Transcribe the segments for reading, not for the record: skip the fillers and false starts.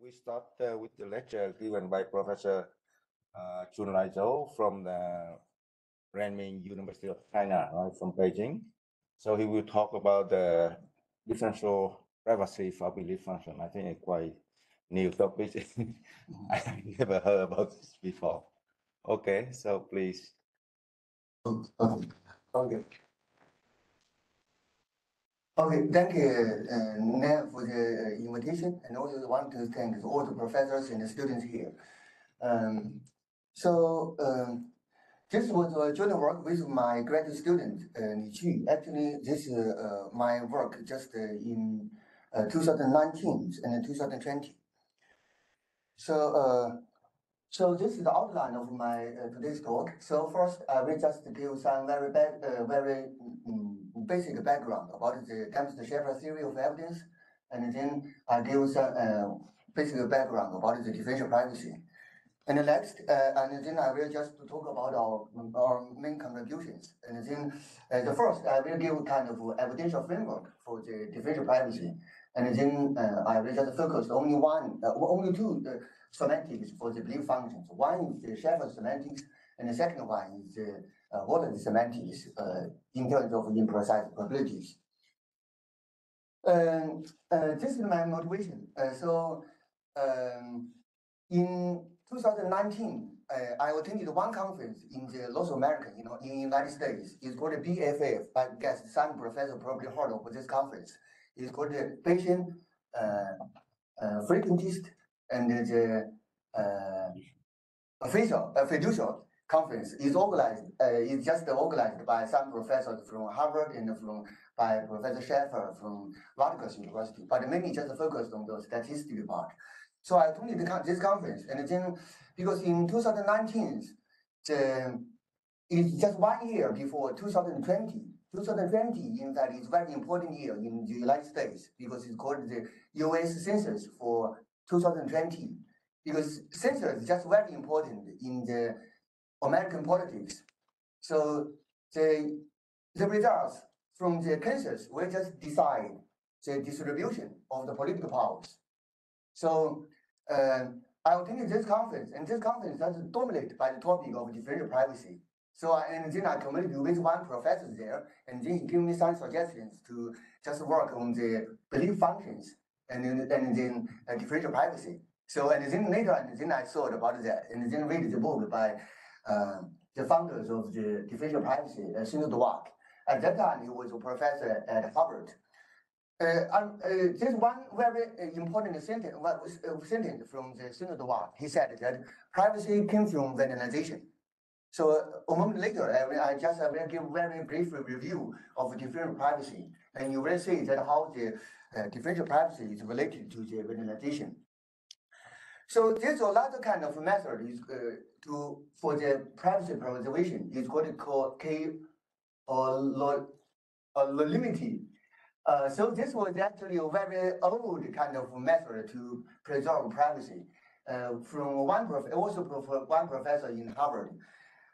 We start with the lecture given by Professor Chunlai Zhou from the Renmin University of China, right, from Beijing. So he will talk about the differential privacy for belief function. I think it's quite new topic. I never heard about this before. Okay, so please. Okay. Okay, thank you, Neil, for the invitation, and also want to thank all the professors and the students here. This was a joint work with my graduate student, Li Qu. Actually, this is my work just in 2019 and 2020. So this is the outline of my today's talk. So first, I will just give some very basic background about the Dempster-Shafer theory of evidence, and then I give some basic background about the differential privacy. And next, and then I will just talk about our main contributions. And then the first, I will give kind of evidential framework for the differential privacy. And then I will just focus only two semantics for the belief functions. One is the Shafer semantics, and the second one is the Walley semantics in terms of imprecise probabilities. This is my motivation. In 2019, I attended one conference in the North America, in the United States. It's called the BFF. I guess some professor probably heard of this conference. It's called the Patient Frequentist and the Fiducial Conference. Is organized. It's just organized by some professors from Harvard and by Professor Shafer from Rutgers University, but mainly just focused on the statistical part. So I attended this conference, and then because in 2019, it's just 1 year before 2020. 2020, in fact, is a very important year in the United States because it's called the U.S. Census for 2020. Because census is just very important in the American politics. So the results from the census will just decide the distribution of the political powers. So I attended this conference, and this conference is dominated by the topic of differential privacy. So and then I communicated with one professor there, and then he gave me some suggestions to just work on the belief functions and then differential privacy. So and then later, and then I thought about that, and then read the book by the founders of the differential privacy, Zhou. At that time, he was a professor at Harvard. There's one very important sentence from the Zhou. He said that privacy came from vandalization. So a moment later, I will give very brief review of differential privacy, and you will see that how the differential privacy is related to the vandalization. So there's another kind of method is for the privacy preservation. It's called k-anonymity. So this was actually a very old kind of method to preserve privacy from one professor in Harvard.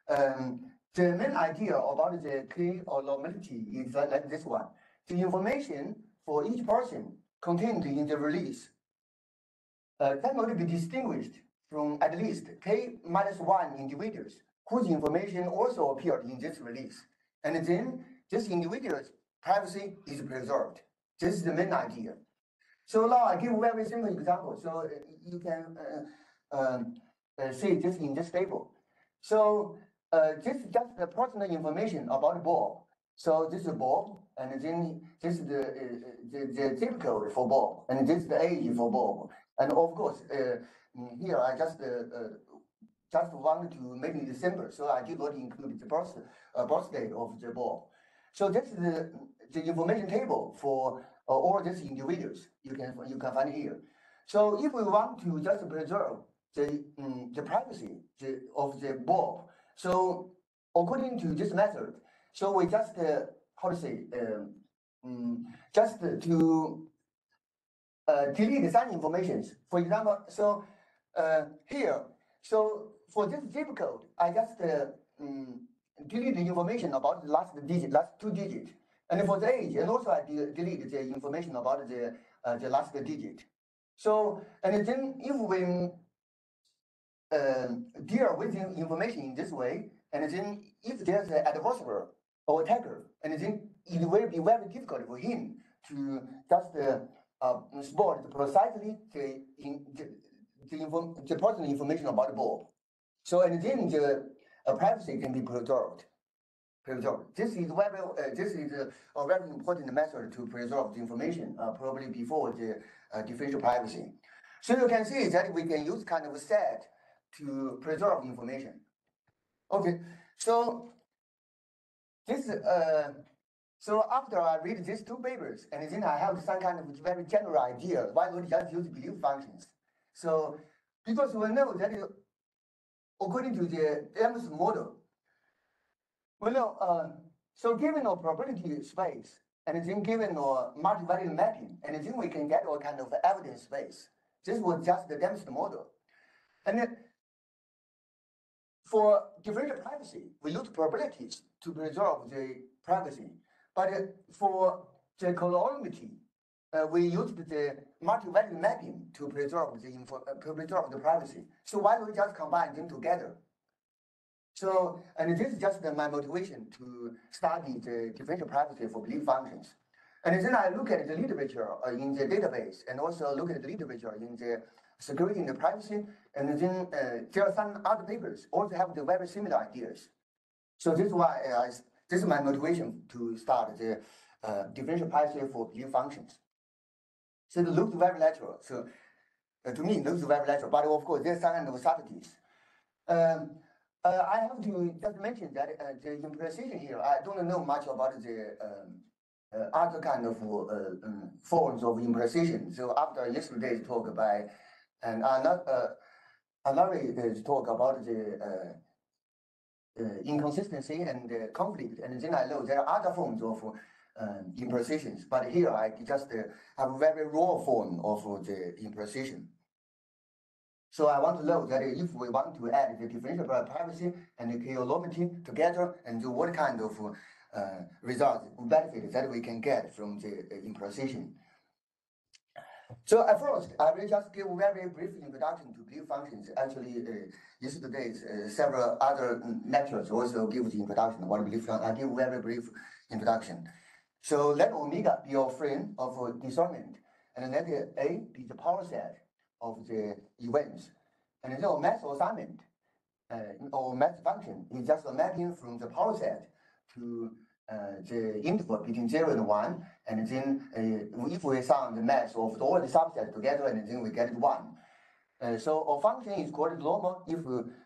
The main idea about the k-anonymity is like this one. The information for each person contained in the release cannot be distinguished from at least k-1 individuals whose information also appeared in this release. And then this individual's privacy is preserved. This is the main idea. So now I give a very simple example. So you can see this in this table. So this is just the personal information about Bob. So this is Bob, and then this is the zip code for Bob, and this is the age for Bob. And of course, here I just wanted to make it simple, so I did not include the birthday of the Bob. So this is the information table for all these individuals. You can find here. So if we want to just preserve the privacy of the Bob, so according to this method, so we just just to delete some information. For example, so here, so for this zip code, I just delete the information about the last two digits, and for the age, and also I delete the information about the last digit. So, and then if we deal with information in this way, and then if there's an adversary or attacker, and then it will be very difficult for him to just spot precisely the personal information about Bob. So, and then the privacy can be preserved. This is a very important method to preserve the information, probably before the differential privacy. So you can see that we can use kind of a set to preserve information. Okay, so this so after I read these two papers, and then I have some kind of very general idea why not just use belief functions. So because we know that according to the Dempster model, we know so given a probability space, and then given a multivariate mapping, and then we can get all kind of evidence space. This was just the Dempster model. And then for differential privacy, we use probabilities to preserve the privacy. But for the colorability, we used the multivariate mapping to preserve the privacy. So why don't we just combine them together? So, and this is just my motivation to study the differential privacy for belief functions. And then I look at the literature in the database, and also look at the literature in the security and the privacy. And then there are some other papers also have the very similar ideas. So this is why this is my motivation to start the differential privacy for belief functions. So it looks very natural. So to me, it looks very natural. But of course, there's some kind of subtleties. I have to just mention that the imprecision here, I don't know much about the other kind of forms of imprecision. So after yesterday's talk by, and another talk about the inconsistency and conflict, and then I know there are other forms of imprecisions, but here I just have a very raw form of the imprecision. So I want to know that if we want to add the differential privacy and the colorability together, and what kind of results, benefits that we can get from the imprecision. So at first, I will just give a very brief introduction to belief functions. Actually, yesterday's several other lectures also give the introduction about belief functions. I give a very brief introduction. So let omega be our frame of discernment, and let A be the power set of the events. And then our math assignment, or math function, is just a mapping from the power set to the interval between 0 and 1, and then if we sum the mass of all the subsets together, and then we get 1. So our function is called normal if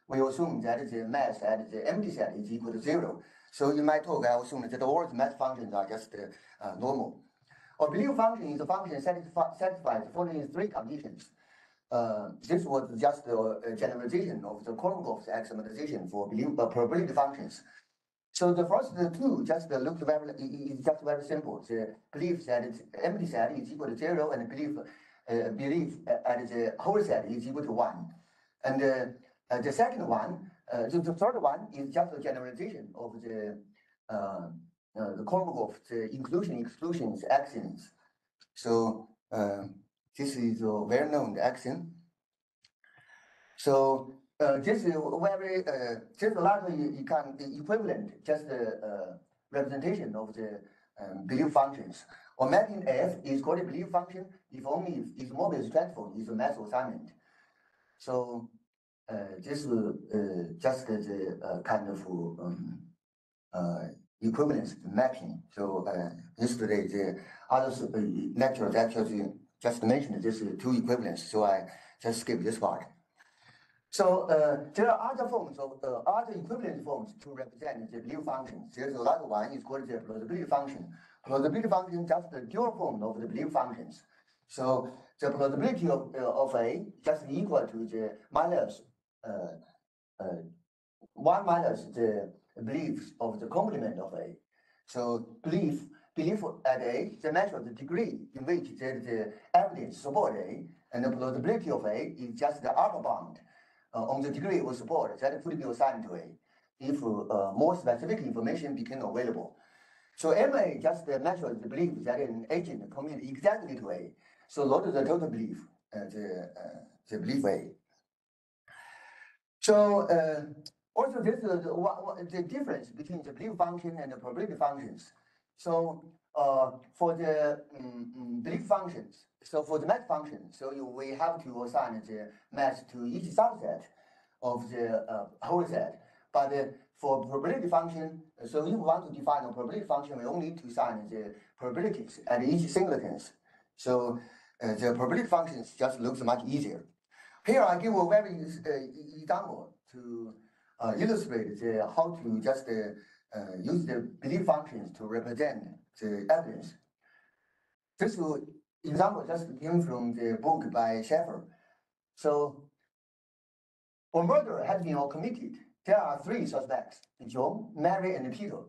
we assume that the mass at the empty set is equal to 0. So in my talk, I assume that all the math functions are just normal. Our belief function is a function satisfies the following three conditions. This was just a generalization of the Kolmogov's axiomatization for probability functions. So the first two just look very, it's just very simple. The belief that its empty set is equal to 0, and belief at the whole set is equal to 1. And the second one, the third one is just a generalization of the Kolmogov, the inclusion-exclusions axioms. So this is a well-known axiom. So this is very just a lot of equivalent, just representation of the belief functions. Or mapping F is called a belief function if only if its Mobius transform is a math assignment. So this is just the kind of equivalence mapping. So yesterday the other lectures actually just mentioned this two equivalence, so I just skip this part. So there are other forms of other equivalent forms to represent the belief functions. There's another one is called the plausibility function. Plausibility function is just the dual form of the belief functions. So the plausibility of A just equal to the minus 1 minus the beliefs of the complement of A. So belief at A, the measure of the degree in which the evidence support A, and the plausibility of A is just the upper bound on the degree of support that could be assigned to A if more specific information became available. So MA just measures the belief that an agent commits exactly to A. So not the total belief. the belief way. So also this is the difference between the belief function and the probability functions. So for the belief functions, so for the math function, so we have to assign the math to each subset of the whole set. But for probability function, so if we want to define a probability function, we only need to assign the probabilities at each singletons. So the probability functions just looks much easier. Here I give a very example to illustrate how to just use the belief functions to represent the evidence. This example just came from the book by Shafer. So, a murder has been committed. There are three suspects: Zhou, Mary, and Peter.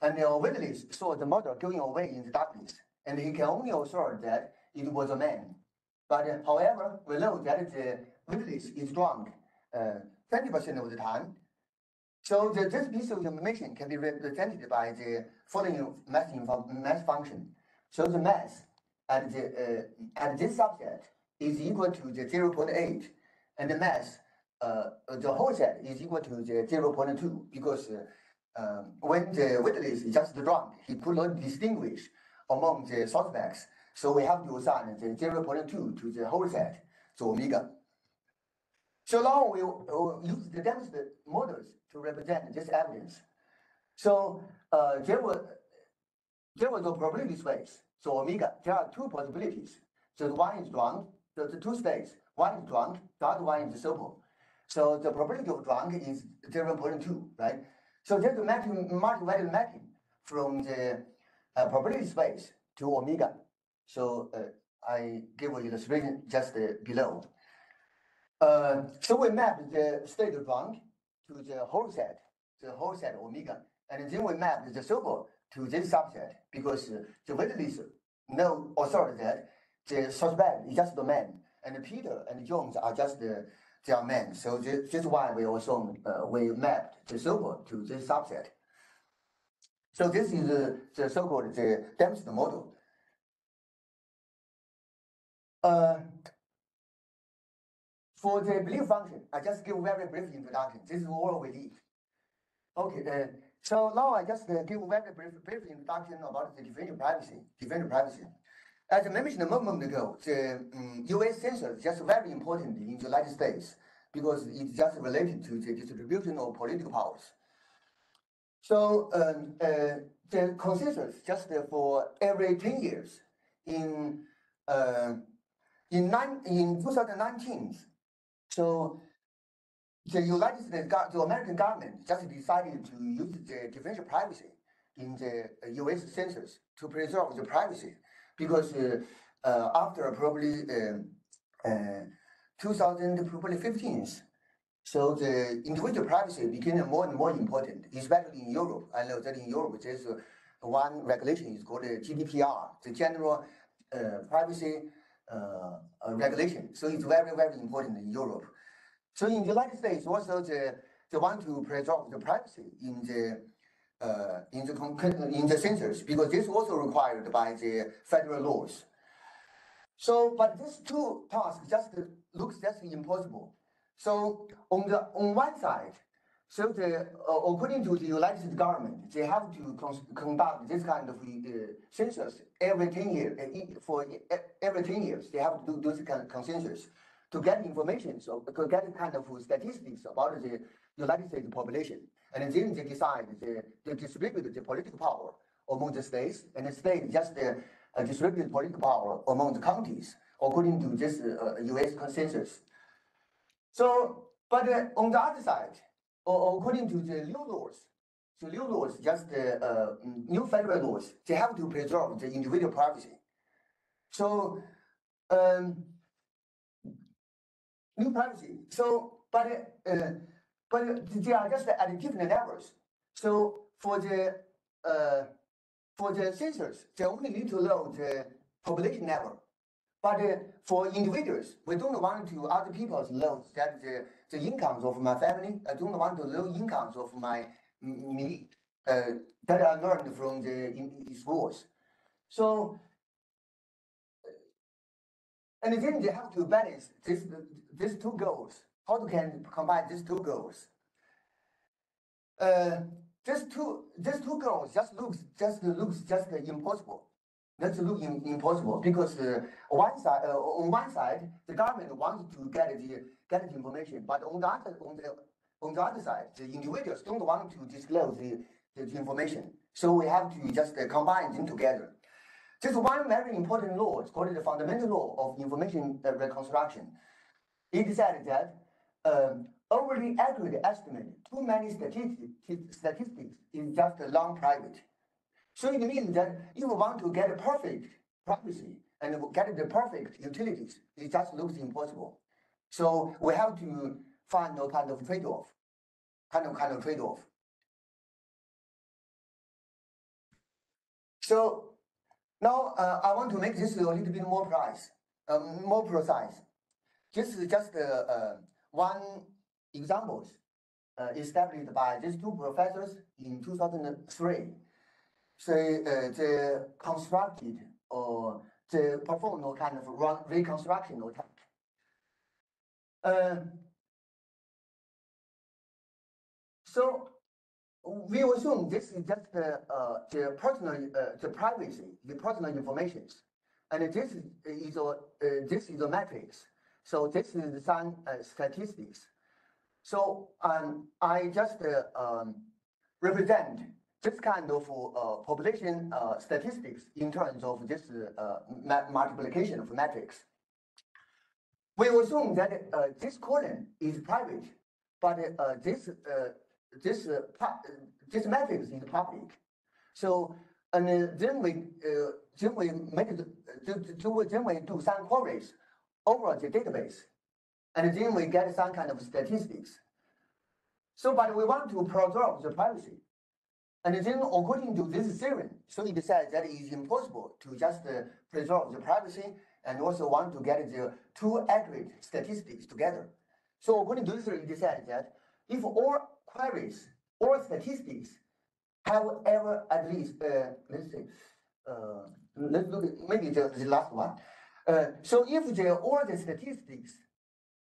And the witness saw the murder going away in the darkness, and he can only assert that it was a man. But however, we know that the witness is drunk 20% of the time. So this piece of information can be represented by the following mass function. So the mass at this subset is equal to the 0.8, and the mass the whole set is equal to the 0.2, because when the witness is just drunk, he could not distinguish among the suspects. So we have to assign the 0.2 to the whole set, so omega. So now we will use the Dempster models to represent this evidence. So there was a probability space. So omega, there are two possibilities. So one is drunk, the two states. One is drunk, the other one is sober. So the probability of drunk is 0.2, right? So there's a multi-value mapping from the probability space to omega. So I give an illustration just below. So we map the state of drunk to the whole set omega, and then we map the sober to this subset, because the witness know assert that the suspect is just the man, and Peter and Jones are just their men. So this is why we also we mapped the sober to this subset. So this is the so-called the Dempster model. For the belief function, I just give a very brief introduction. This is all we need. Okay, so now I just give a very brief introduction about the differential privacy. As I mentioned a moment ago, the US census is just very important in the United States, because it's just related to the distribution of political powers. So the consensus just for every 10 years in 2019. So the United States, the American government just decided to use the differential privacy in the US census to preserve the privacy, because after probably 2015, so the individual privacy became more and more important, especially in Europe. I know that in Europe there's one regulation is called GDPR, the General Privacy Regulation. So it's very, very important in Europe. So in the United States, also they want to preserve the privacy in the census, because this is also required by the federal laws. So, but these two tasks just looks just impossible. So on one side, so according to the United States government, they have to conduct this kind of census every 10 years. For every 10 years, they have to do this kind of consensus to get information, so to get kind of statistics about the United States population, and then they decide to distribute the political power among the states, and the state just distribute political power among the counties according to this U.S. consensus. So, but on the other side, according to the new laws, so new laws, just new federal laws, they have to preserve the individual privacy. So, new privacy. So, but they are just at different levels. So for the census, they only need to know the population level. But for individuals, we don't want to other people to know that the incomes of my family. I don't want to know incomes of me that I learned from the schools. So And then they have to balance these two goals. How to can combine these two goals? These two goals just looks impossible. That's look impossible because on one side the government wants to get the information, but on the other side the individuals don't want to disclose the information. So we have to just combine them together. There's one very important law. It's called the fundamental law of information reconstruction. It said that overly accurate estimate, too many statistics is just non-private. So it means that if you want to get a perfect privacy and get the perfect utilities, it just looks impossible. So we have to find a kind of trade-off, kind of trade-off. So now I want to make this a little bit more precise. This is just one example established by these two professors in 2003. So they constructed or they performed a kind of reconstruction attack. So we assume this is just the privacy, the personal information, and this is a matrix. So this is some statistics. So I just represent this kind of population statistics in terms of this multiplication of matrix. We assume that this column is private, but this matrix is public. So and then we do some queries over the database, and then we get some kind of statistics. So, but we want to preserve the privacy. And then according to this theorem, so it says that it is impossible to just preserve the privacy and also want to get the two accurate statistics together. So according to this theorem, it says that if all queries or statistics have ever at least, let's see, let's look at maybe the last one. So if all the statistics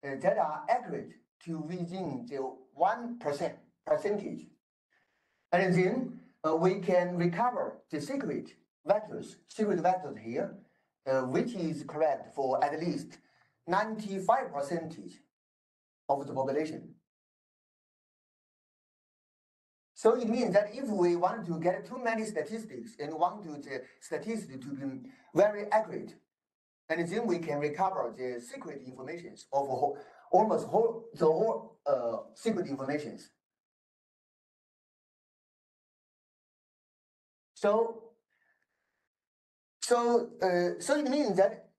that are accurate to within the 1% and then we can recover the secret vectors here, which is correct for at least 95% of the population. So it means that if we want to get too many statistics and want the statistics to be very accurate, and then we can recover the secret informations of almost the whole secret informations. So it means that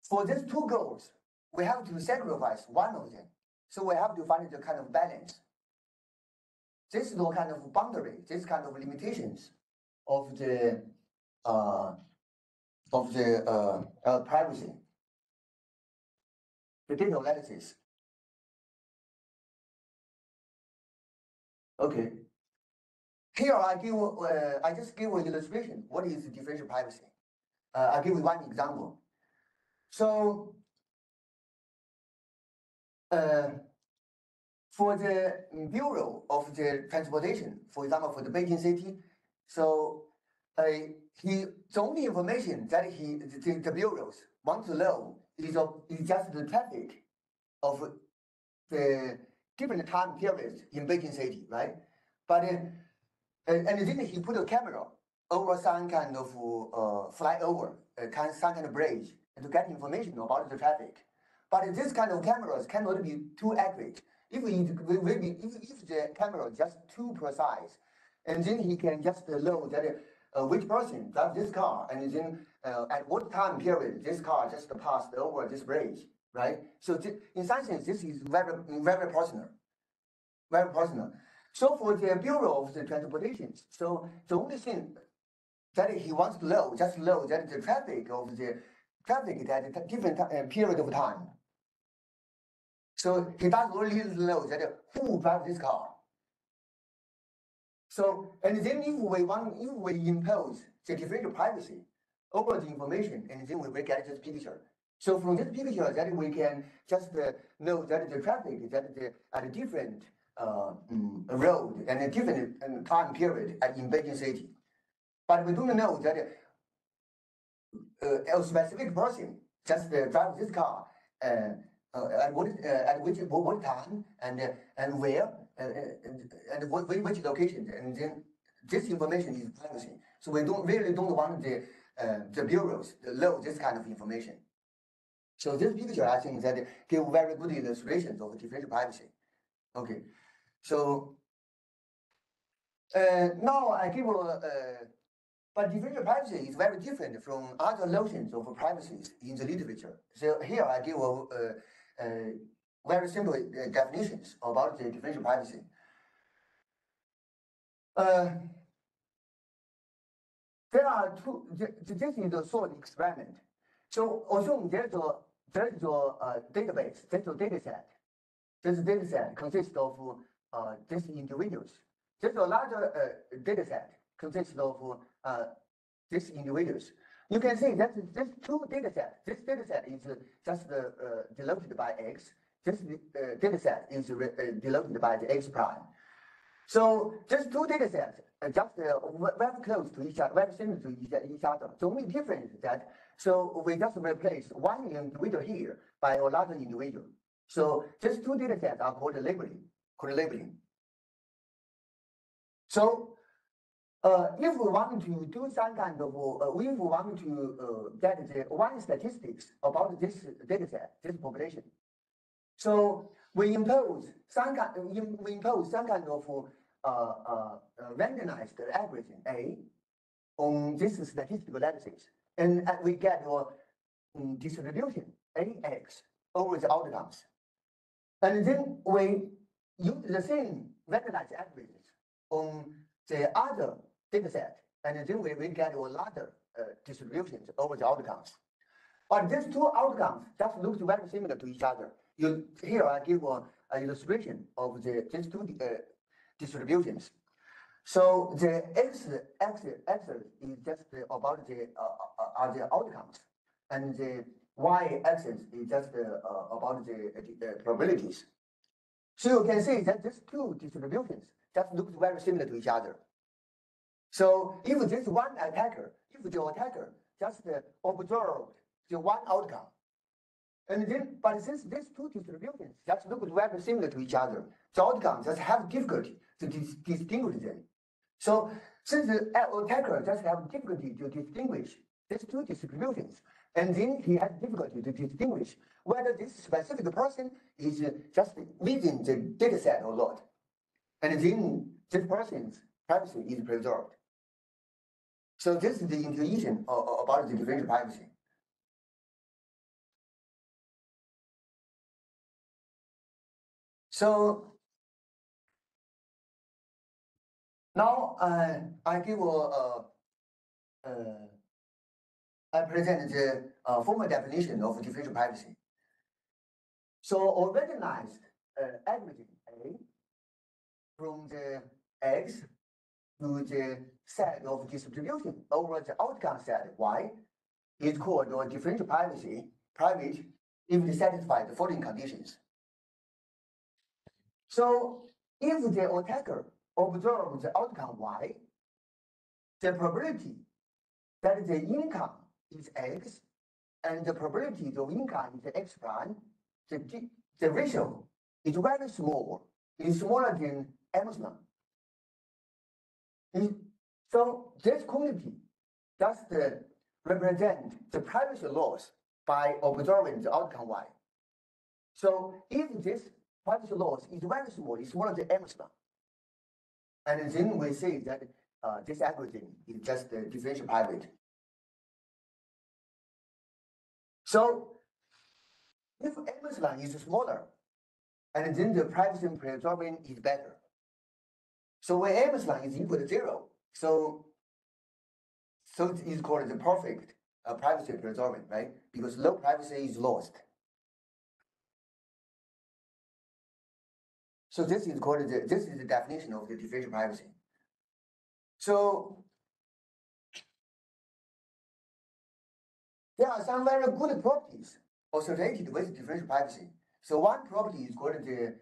for these two goals, we have to sacrifice one of them. So we have to find the kind of balance. This is the kind of boundary, this kind of limitations of the privacy, the data analysis. Okay. Here I just give an illustration. What is differential privacy? I'll give you one example. So for the Bureau of the Transportation, for example, for the Beijing city, so the only information that the bureaus want to know is just the traffic of the different time periods in Beijing city, right? But and then he put a camera over some kind of flyover, some kind of bridge, to get information about the traffic. But this kind of cameras cannot be too accurate. If the camera is just too precise, and then he can just know that which person drives this car, and then at what time period this car just passed over this bridge, right? So in some sense, this is very, very personal, very personal. So for the Bureau of the Transportation, so the only thing that he wants to know, just know that the traffic at a different period of time. So he doesn't really know that who drives this car. So, and then if we impose the differential privacy over the information, and then we will get this picture. So from this picture, that we can just know that the traffic that at a different road and a different time period in Beijing city. But we don't know that a specific person just drive this car at what time and where and which location, and then this information is privacy. So we really don't want the bureaus to know this kind of information. So this picture, I think, that give very good illustrations of differential privacy. Okay, so now I give but differential privacy is very different from other notions of privacy in the literature. So here I give very simple definitions about the differential privacy. There are two. This is a thought experiment. So assume there's a database, there's a data set. This data set consists of these individuals. There's a larger data set consists of these individuals. You can see that this two data set. This data set is just denoted by X. This data set is denoted by the X prime. So these two data sets are just very close to each other, very similar to each other. The only difference is that so we just replace one individual here by a larger individual. So these two data sets are called labeling. So if we want to do some kind of, if we want to get the one statistics about this data set, this population. So we impose some kind of randomized algorithm A on this statistical analysis, and we get your distribution AX over the outcomes, and then we use the same randomized algorithms on the other data set, and then we get your larger distributions over the outcomes. But these two outcomes just look very similar to each other. Here I give an illustration of these two distributions. So the x-axis is just about the outcomes, and the y-axis is just about the probabilities. So you can see that these two distributions just look very similar to each other. So if this one attacker, if the attacker just observed the one outcome, and then, but since these two distributions just look very similar to each other, the outcomes just have difficulty to distinguish them. So since the attacker just have difficulty to distinguish these two distributions, and then he has difficulty to distinguish whether this specific person is just within the data set or not. And then this person's privacy is preserved. So this is the intuition about the differential privacy. So now I present the formal definition of differential privacy. So organized algorithm A from the X to the set of distribution over the outcome set Y is called a differential privacy private if it satisfies the following conditions. So if the attacker observes the outcome Y, the probability that the income is X and the probability of income is X prime, the ratio is very small. It's smaller than epsilon. So this quantity just represent the privacy loss by observing the outcome Y. So if this privacy loss is very small, it's smaller than epsilon, and then we say that this algorithm is just differential private. So if epsilon is smaller, and then the privacy preserving is better. So when epsilon is equal to 0, so it is called the perfect privacy preserving, right? Because low privacy is lost. So this is called this is the definition of the differential privacy. So there are some very good properties associated with differential privacy. So one property is called the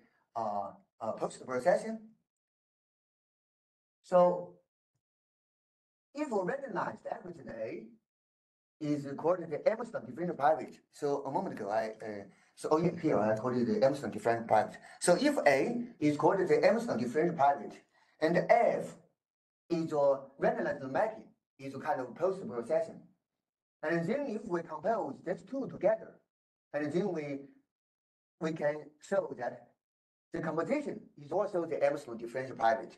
post-processing. So if we recognize the aggregate A is called the Emerson differential private. So a moment ago, here I called it the Emerson differential private. So if A is called the Emerson differential private, and F is a randomized mapping, is a kind of post-processing. And then if we compose these two together, and then we can show that the composition is also the Emerson differential private.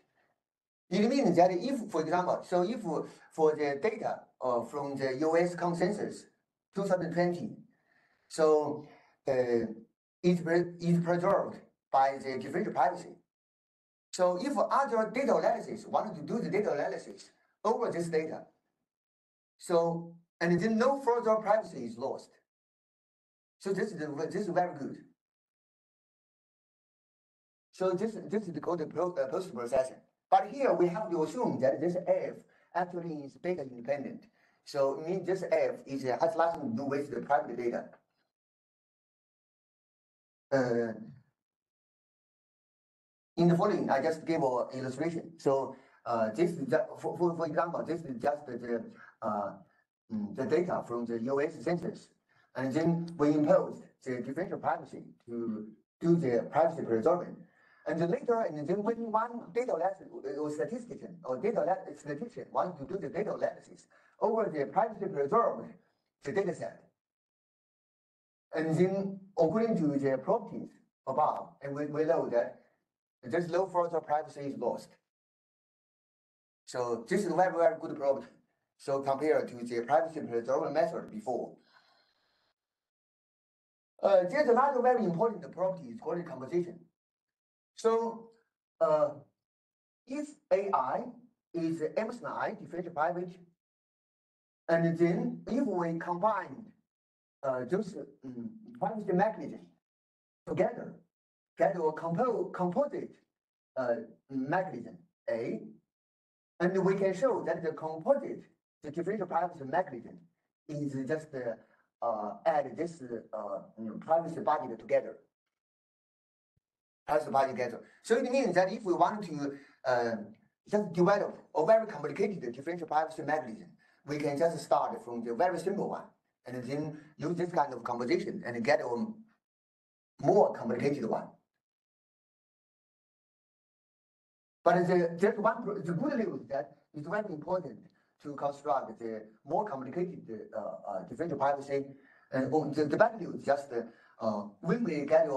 It means that if, for example, so if for the data from the US consensus 2020, so it's preserved by the differential privacy. So if other data analysis wanted to do the data analysis over this data, so and then no further privacy is lost. So this is very good. So this is called the post-processing. But here we have to assume that this F actually is data independent. So it means this F has nothing to do with the private data. In the following, I just gave an illustration. So this is just, for example, this is just the data from the US census, and then we imposed the differential privacy to do the privacy preserving. And then later, and then when one data analysis or statistician wants to do the data analysis over the privacy preserved the data set, and then according to the properties above, and we know that there's no further privacy is lost. So this is a very, very good property. So compared to the privacy preserving method before. There's another very important property, it's called composition. So if AI is Emerson I differential private, and then if we combine those privacy mechanisms together, get a composite mechanism A, and we can show that the composite, the differential privacy mechanism is just add this privacy bucket together. So it means that if we want to just develop a very complicated differential privacy mechanism, we can just start from the very simple one, and then use this kind of composition and get a more complicated one. But the good news that it's very important to construct the more complicated differential privacy. And the bad news is just when we get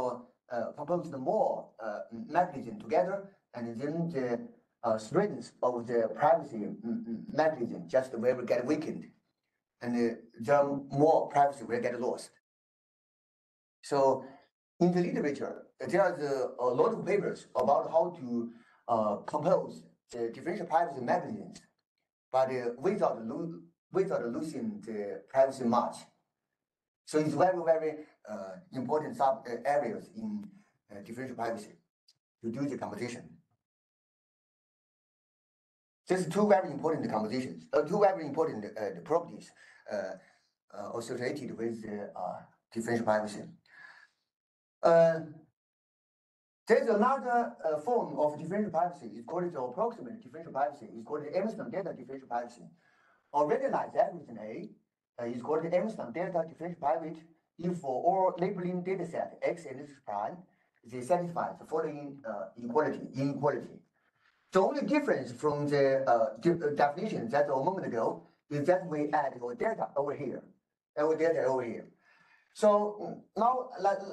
compose the more mechanism together, and then the strength of the privacy mechanism just will get weakened, and the more privacy will get lost. So in the literature, there's a lot of papers about how to compose the differential privacy mechanisms, but without losing the privacy much. So it's very, very important sub areas in differential privacy to do the composition. There's two very important compositions, two very important properties associated with differential privacy. There's another form of differential privacy. It's called the approximate differential privacy. It's called the Emerson data differential privacy. Or recognized aggregate A is called the Emerson data differential private if for all labeling data set X and X prime, they satisfy the following inequality. The only difference from the definition that a moment ago is that we add our data over here, So now let's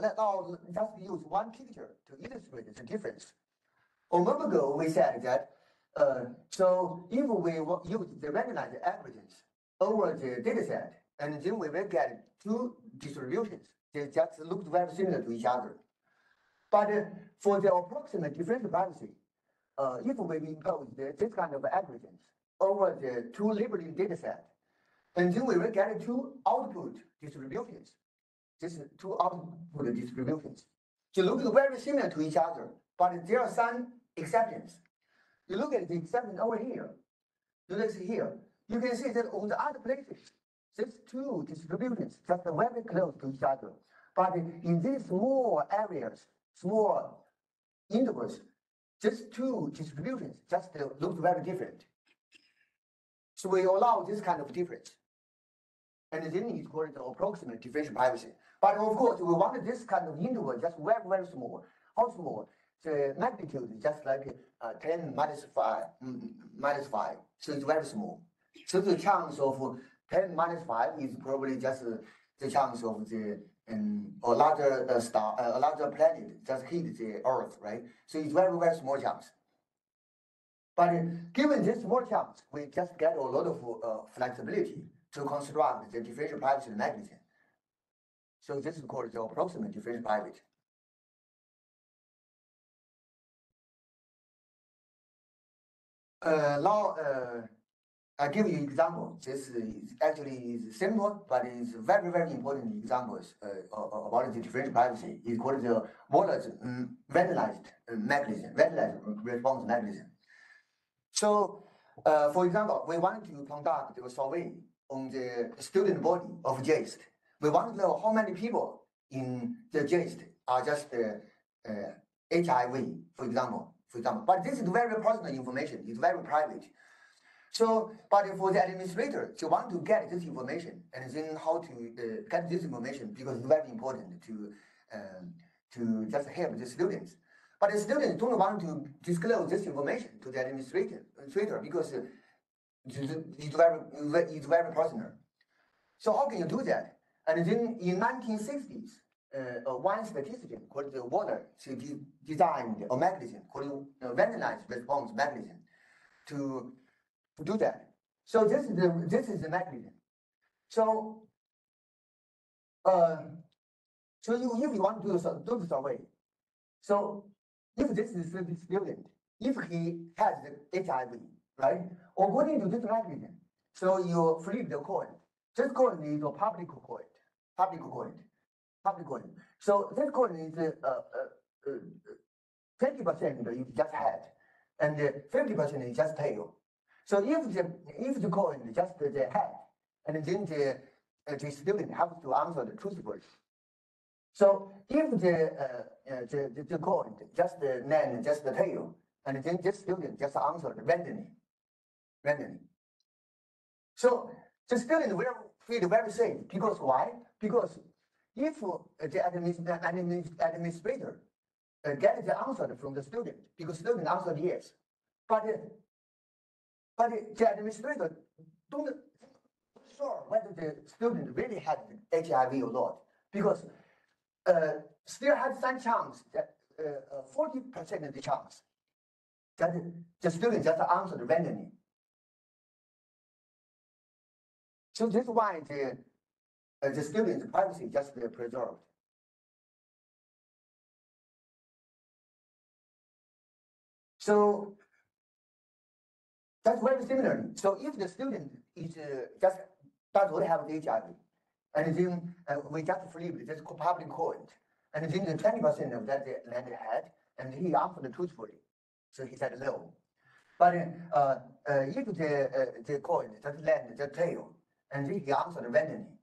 just use one picture to illustrate the difference. A moment ago, we said that so if we use the recognized aggregates over the data set, and then we will get two distributions. They just look very similar to each other. But for the approximate differential privacy, if we impose this kind of aggregates over the two labeling data set, and then we will get two output distributions. This is two output distributions. They look very similar to each other, but there are some exceptions. You look at the exception over here. You look here. You can see that on the other places, these two distributions just very close to each other. But in these small areas, small intervals, these two distributions just look very different. So we allow this kind of difference. And then it's called the approximate differential privacy. But of course, we want this kind of interval just very, very small. How small? The magnitude is just like 10 minus 5, minus 5. So it's very small. So the chance of 10 minus 5 is probably just the chance of the a larger star, a larger planet just hit the Earth, right? So it's very, very small chance. But given this small chance, we just get a lot of flexibility to construct the differential privacy mechanism. So this is called the approximate differential privacy. Now, I give you an example. This is actually simple, but it's very, very important examples about the differential privacy. It's called the Waller's vandalized mechanism, vandalized response mechanism. So, for example, we want to conduct a survey on the student body of JST. We want to know how many people in the JST are just HIV, for example. But this is very personal information. It's very private. So, but for the administrator, they want to get this information and then how to get this information because it's very important to just help the students. But the students don't want to disclose this information to the administrator because it's very personal. So how can you do that? And then in 1960s, one statistician called Walley, she designed a mechanism called vandalized response mechanism to do that. So this is the mechanism. So if you want to do the survey, so if this is the student, if he has the HIV, right? According to this mechanism, so you flip the coin. This coin is a public coin. So this coin is 20% is just head, and 50% is just tail. So if the coin is just the head, and then the student has to answer the truthfully. So if the coin just the tail, and then this student just answered randomly. So the student will feel very safe because why? Because if the administrator get the answer from the student, because student answered yes, but the administrator don't sure whether the student really had HIV or not, because still has some chance that 40% of the chance that the student just answered randomly. So this is why the student's privacy just preserved. So that's very similar. So if the student is just does not have the HIV, and then we just flip this public coin, and then the 20% of that landed head, and he answered truthfully, so he said no. But if the coin just landed the tail, and then he answered randomly.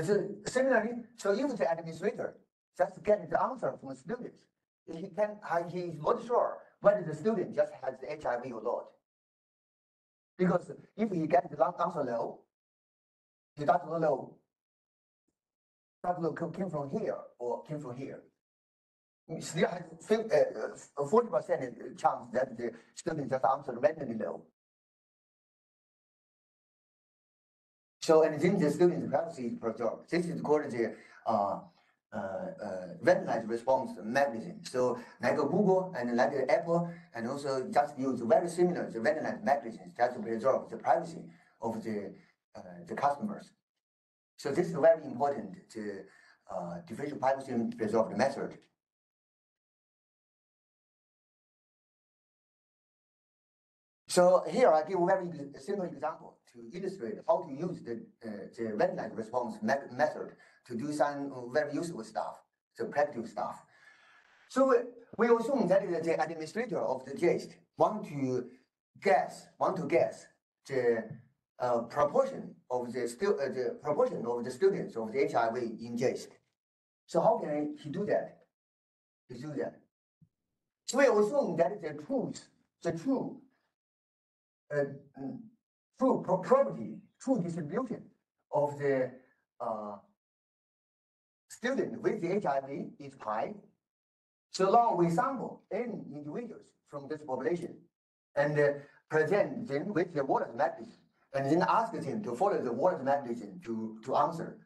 So similarly, so if the administrator just get the answer from the students, he is not sure whether the student just has the HIV or not. Because if he gets the answer no, he doesn't know came from here or came from here. He still has 40% chance that the student just answered randomly no. So, and then the student's privacy is preserved. This is called the vandalized response mechanism. So, like Google and like Apple, and also just use very similar the vandalized mechanisms just to preserve the privacy of the customers. So, this is very important to differential privacy preserved method. So here I give a very simple example to illustrate how to use the vandalized response method to do some very useful stuff, the practical stuff. So we assume that the administrator of the JST want to guess the proportion of the proportion of the students of the HIV in JISC. So how can he do that? He do that. So we assume that the true property, true distribution of the student with the HIV is pi. So long we sample n individuals from this population and present them with the Waller's mechanism, and then ask them to follow the Waller's mechanism to answer,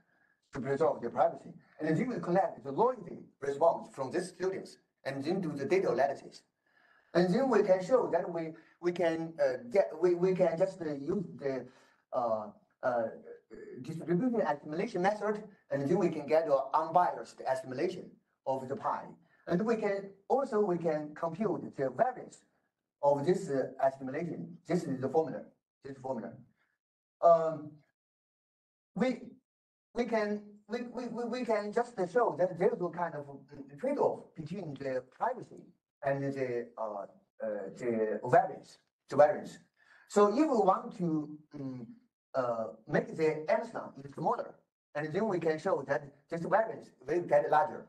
to preserve their privacy. And then we collect the loyalty response from these students and then do the data analysis. And then we can show that we can just use the distribution assimilation method, and then we can get an unbiased estimation of the pi. And we can compute the variance of this assimilation. This is the formula. This formula. We can just show that there is a kind of trade-off between the privacy and the variance. The variance. So if we want to make the epsilon smaller, and then we can show that this variance will get larger.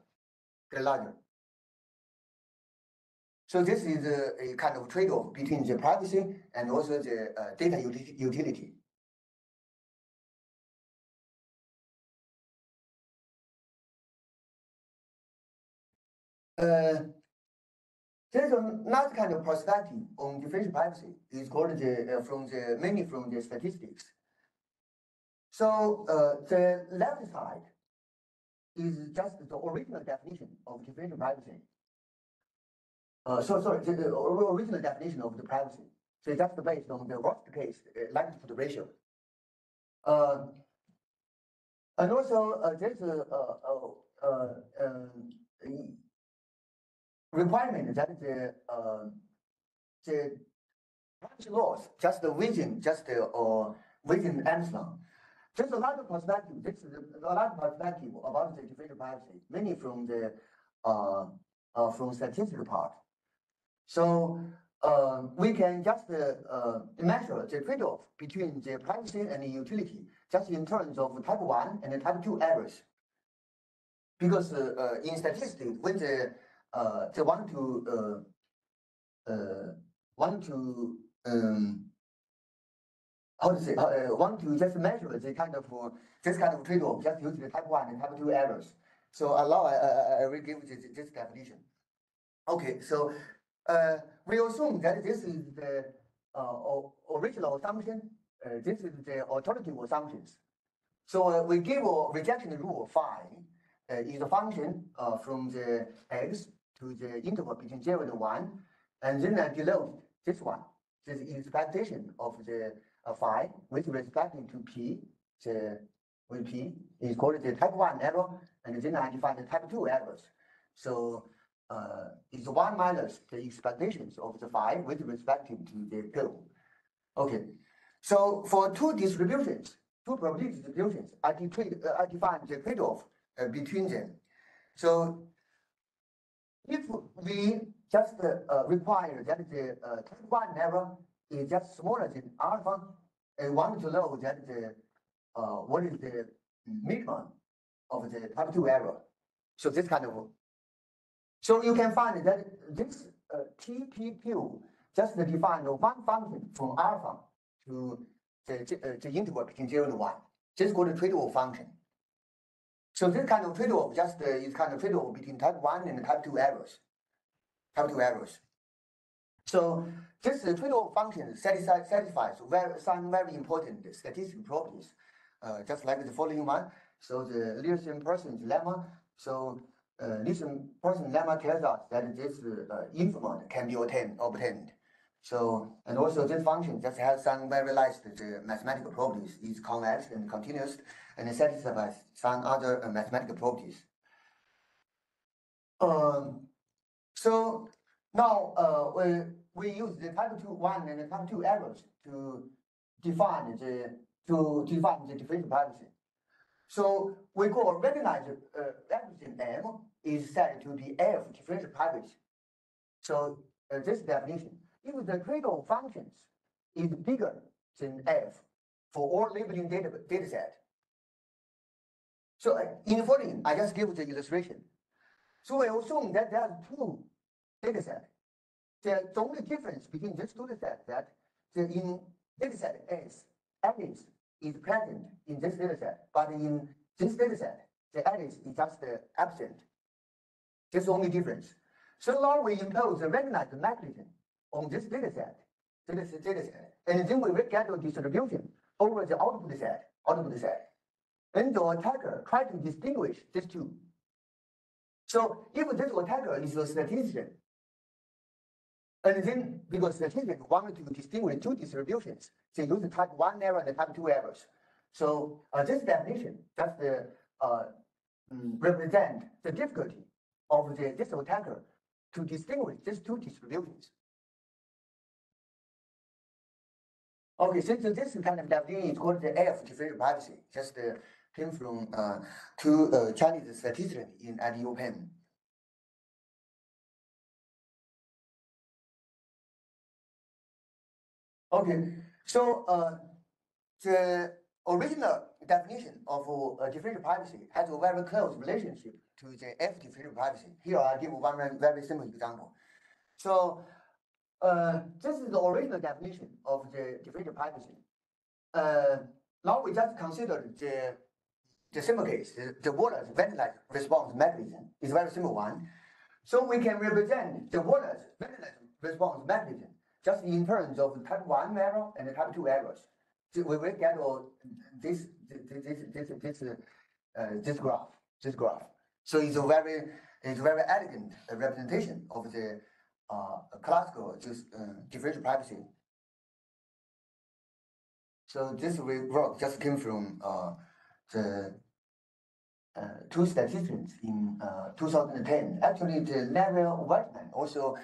So this is a kind of trade-off between the privacy and also the data utility. There's another kind of perspective on differential privacy. It's called mainly from the statistics. So the left side is just the original definition of differential privacy. The original definition of the privacy. So just based on the worst case likelihood ratio. And also there's a requirement that the privacy laws just within epsilon. There's a lot of perspective. This is a lot of perspective about the differential privacy, mainly from the from statistical part. So we can just measure the trade-off between the privacy and the utility, just in terms of type 1 and type 2 errors. Because in statistics, when they want to just measure the kind of this kind of trade-off, just use the type 1 and type 2 errors. So allow I will give this definition. Okay, so we assume that this is the original assumption. This is the alternative assumptions. So we give a rejection rule phi is a function from the x to the interval between 0 and 1, and then below this one, this expectation of the phi with respect to p. With p is called the type 1 error, and then I define the type 2 errors. So it's 1 minus the expectations of the phi with respect to the goal. Okay, so for two distributions, two probability distributions, I define the trade-off between them. So if we just require that the type 1 error is just smaller than alpha, and want to know that the what is the minimum of the type 2 error. So this kind of, so you can find that this TPQ just define one function from alpha to the interval between 0 and 1. This is called a trade-off function. So this kind of trade-off just is kind of trade-off between type 1 and type 2 errors. So this trade-off function satisfies some very important statistical properties, just like the following one. So the Learson-Persson lemma. So Learson-Persson lemma tells us that this informant can be obtained. So, and also this function just has some very nice mathematical properties. It's convex and continuous, and it satisfies some other mathematical properties. So now we use the type 1 and the type 2 errors to define the differential privacy. So we call recognized everything M is said to be F differential privacy. So this definition, if the trade-off functions is bigger than F, for all labeling data set. So in the following, I just give the illustration. So we assume that there are two data sets. The only difference between these two data sets that in data set S, Alice is present in this data set, but in this data set, the Alice is just absent. This is the only difference. So now we impose a randomized mechanism on this data set, and then we will get a distribution over the output set. And the attacker try to distinguish these two. So if this attacker is a statistician, and then because statisticians wanted to distinguish two distributions, they use the type 1 error and the type 2 errors. So this definition just represent the difficulty of this attacker to distinguish these two distributions. Okay, since this kind of definition is called the AF differential privacy, just came from two Chinese statisticians at UPenn. Okay, so the original definition of differential privacy has a very close relationship to the F differential privacy. Here I'll give one very simple example. So this is the original definition of the differential privacy. Now we just consider the simple case, the Waller's vandalized response mechanism is a very simple one. So we can represent the Waller's vandalized response mechanism just in terms of type 1 error and the type 2 errors. So we will get this graph. So it's a very elegant representation of the classical differential privacy. So this work just came from the two statisticians in 2010. Actually, the Neville Whiteman also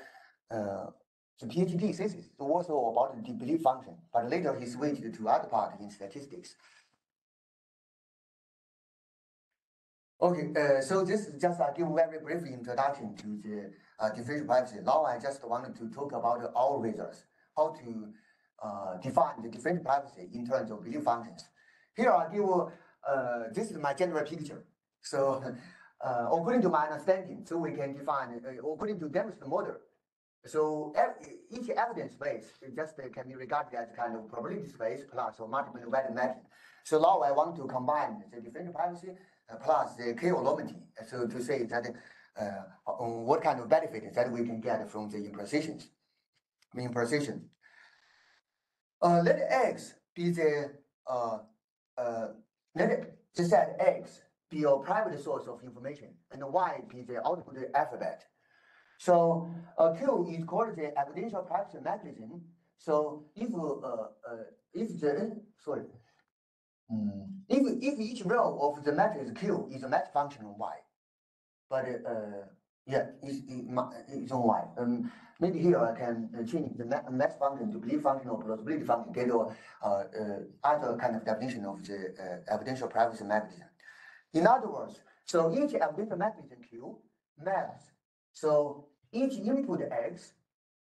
the PhD thesis was also about the belief function, but later he switched to other part in statistics. Okay, so this is just give very brief introduction to the differential privacy. Now I just wanted to talk about our results, how to define the differential privacy in terms of belief functions. Here I give this is my general picture. So according to my understanding, so we can define according to Dempster model. So each evidence space just can be regarded as kind of probability space plus or multiple value matching. So now I want to combine the differential privacy plus the k-alomity. So to say that what kind of benefit that we can get from the imprecisions. Let X be the let the set X be your private source of information and Y be the output alphabet. So Q is called the evidential privacy mechanism. So if each row of the matrix Q is a match function on Y, but it's on Y. Maybe here I can change the match function to belief function or plausibility function, get other kind of definition of the evidential privacy mechanism. In other words, so each evidential mechanism Q maps. So each input X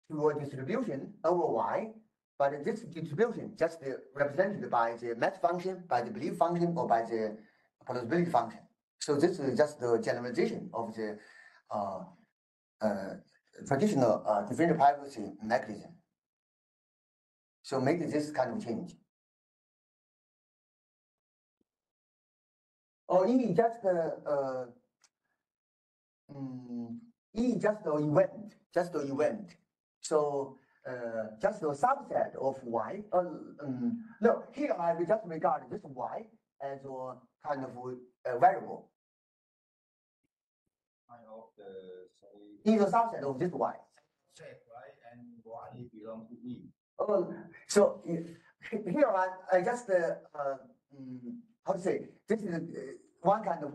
to a distribution over Y, but this distribution just represented by the match function, by the belief function, or by the plausibility function. So this is just the generalization of the traditional differential privacy mechanism. So make this kind of change. Or E just just an event. So just a subset of Y. No, here I will just regard this Y as a kind of a variable. Is a subset of this Y. Set Y and Y belong to E. So here I just how to say, this is one kind of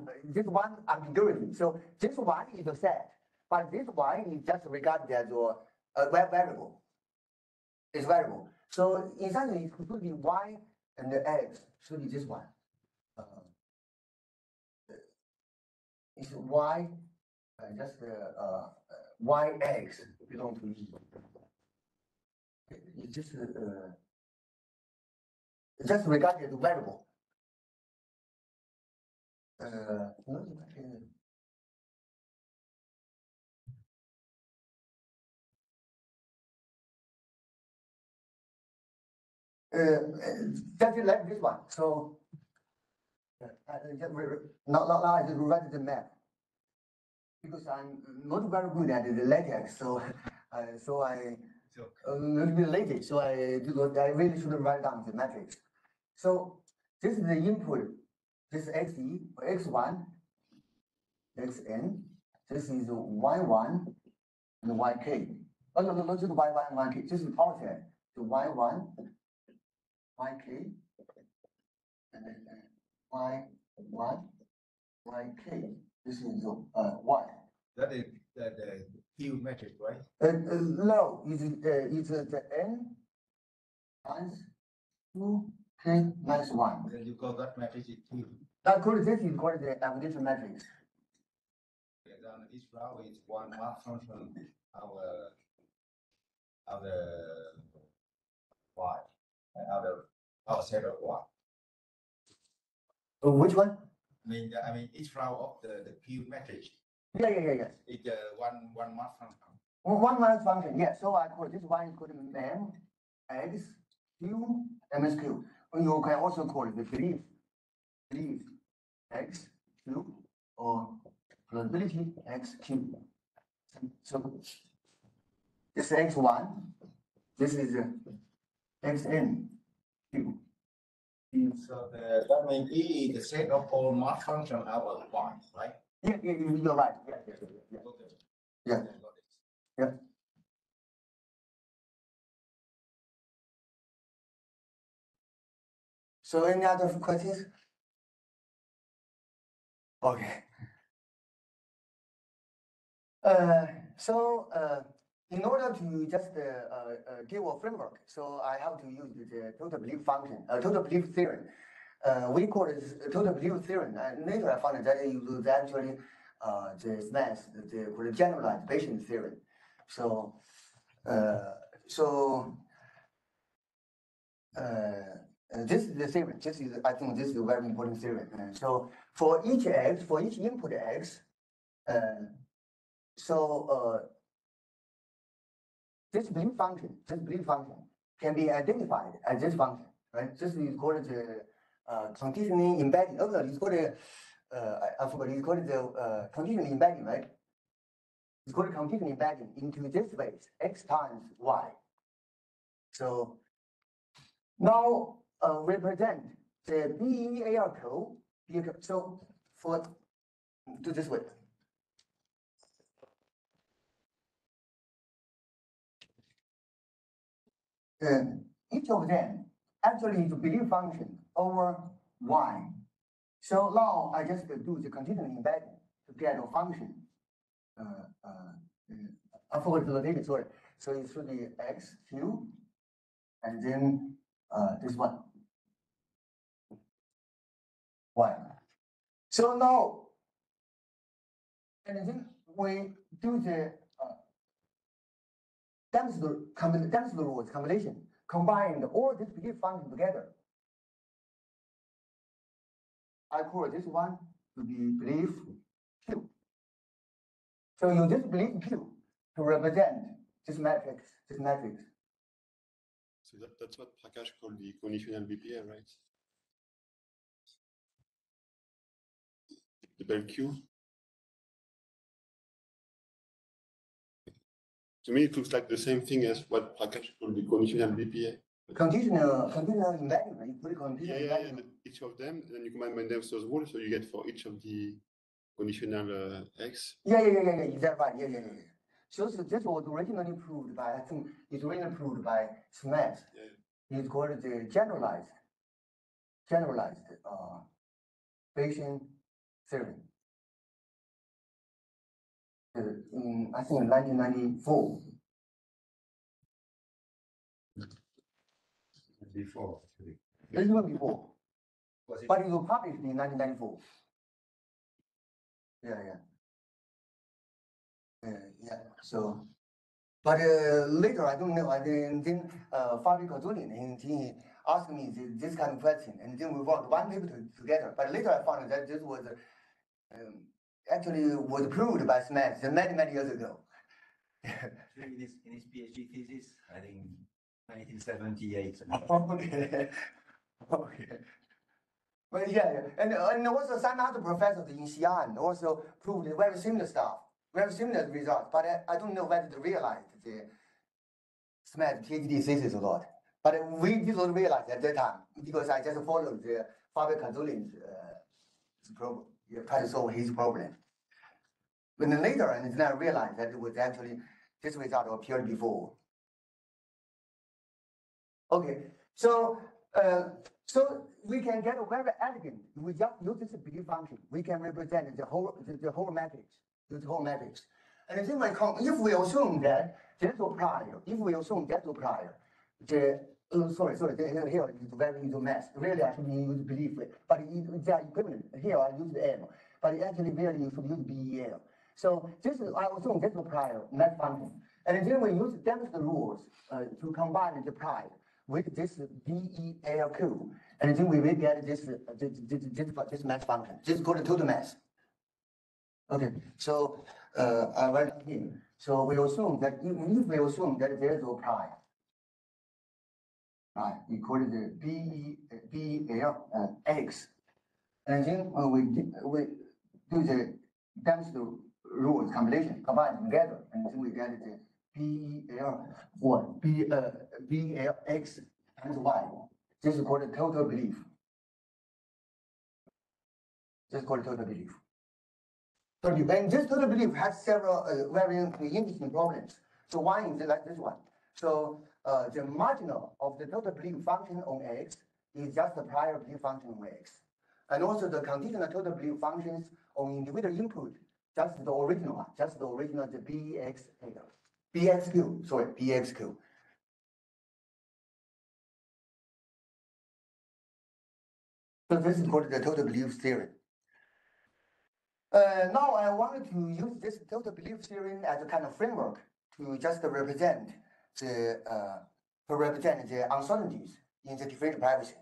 one ambiguity. So this Y is a set, but this Y is just regarded as a variable. It's variable. So essentially it could be Y and the X should be this one. It's Y just YX belong to E. It's just just regarding the variable. Just like this one. So now I just write the map because I'm not very good at the latex. So so I a little bit lazy. So I really should write down the matrix. So this is the input. This is xe or x1, xn. This is y1 and yk. Oh no, just y1 and yk. This is power set. So y1, yk, and then y1, yk. This is y. That is the Q metric, right? No, it's the n times 2k minus 1. Then you call that matrix is Q. That called this is called the evidential matrix. Okay, then each row is one mark function of the y and our set of y. Which one? I mean each row of the Q matrix. Yeah. It's one mark function. One minus function, yeah. So I call this one is called m x q msq. You can also call it the belief x q or probability x q. So this is x1, this is xn q. So that means E is the set of all mark function over y, right? Yeah, you're right. Yeah. Okay. Yeah. Okay, got it. Yeah. So any other questions? Okay. In order to just give a framework, so I have to use the total belief function, total belief theorem. We call it total belief theorem, and later I found that it was actually the SMAS, the generalized Bayesian theorem. So this is the theorem. I think this is a very important theorem. So for each x, for each input x, this belief function can be identified as this function, right? This is called the conditionally embedding. Oh no, it's called I forgot. It's called the conditionally embedding, right? It's called conditionally embedding into this space x times y. So now represent the BEAR code. So do this way. Each of them actually is a belief function over y. So now I just do the continually embedding to get a function. I forgot the notation, sorry. So it should be x q, and then this one, y. So now, and then we do the Dempster rules combination, combine all these belief functions together. I call this one to be belief Q. So you just belief Q to represent this matrix. So that's what Prakash called the conditional BPA, right? The bell Q. To me, it looks like the same thing as what Prakash called the conditional BPA. Conditional embedding, you put conditional embedding. Yeah, each of them, and then you combine Dempster's rule, so you get for each of the conditional X. Yeah, is that right? Yeah. So this was originally proved by, I think it's originally proved by Smith. Yeah. It's called the generalized Bayesian theory. In, I think, 1994. Before, actually. Even before. But it was published in 1994. Yeah. So, but later I don't know. I think Fabi Kozunin asked me this kind of question, and then we worked one paper together. But later I found that this was actually was proved by Smith many years ago. In his PhD thesis, I think 1978. Okay. Okay. But yeah, and also some other professors in Xi'an also proved very similar stuff, very similar results. But I don't know whether they realized the Smith PhD thesis or not. But we didn't realize at that time because I just followed the Fabio Cazzolin's problem, try to solve his problem. But then later, and then I realized that it was actually this result appeared before. Okay, so we can get a very elegant. We just use this belief function. We can represent the whole matrix, the whole matrix. And then if we assume that that's prior, if we assume that's prior, the sorry, here is very into math. Really, I should use belief, but they are equivalent. Here I use the M, but actually really you should use BEL. So this is, I assume that's a prior math function. And then we use Dempster rules to combine the prior with this BELQ. And then we will get this math function. This is called total mass. Okay, so I write here. So we assume that if we assume that there is a prior, right, we call it the BELX. And then we do the Dempster rules combination, combine together, and then we get the BEL or BLX times Y. This is called total belief. This is called total belief. And this total belief has several very interesting problems. So one is like this one. So the marginal of the total belief function on X is just the prior belief function on X. And also the conditional total belief functions on individual input, just the original one, the BXQ. So this is called the total belief theory. Now I wanted to use this total belief theory as a kind of framework to just represent the uncertainties in the differential privacy.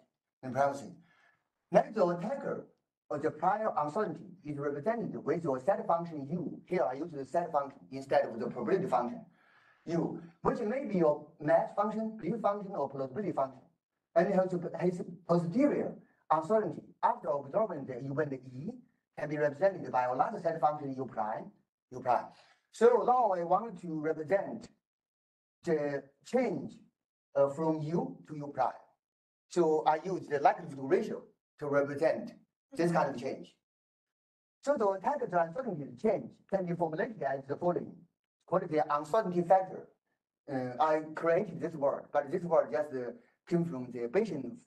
Next, the attacker or the prior uncertainty is represented with your set function U. Here I use the set function instead of the probability function U, which may be your math function, belief function, or plausibility function. And his posterior uncertainty after observing the event E can be represented by another set function U prime. So now I want to represent the change from U to U prime. So I use the likelihood ratio to represent this kind of change. So the attacker uncertainty change can be formulated as the following, called the uncertainty factor. I created this word, but this word just came from the Bayesian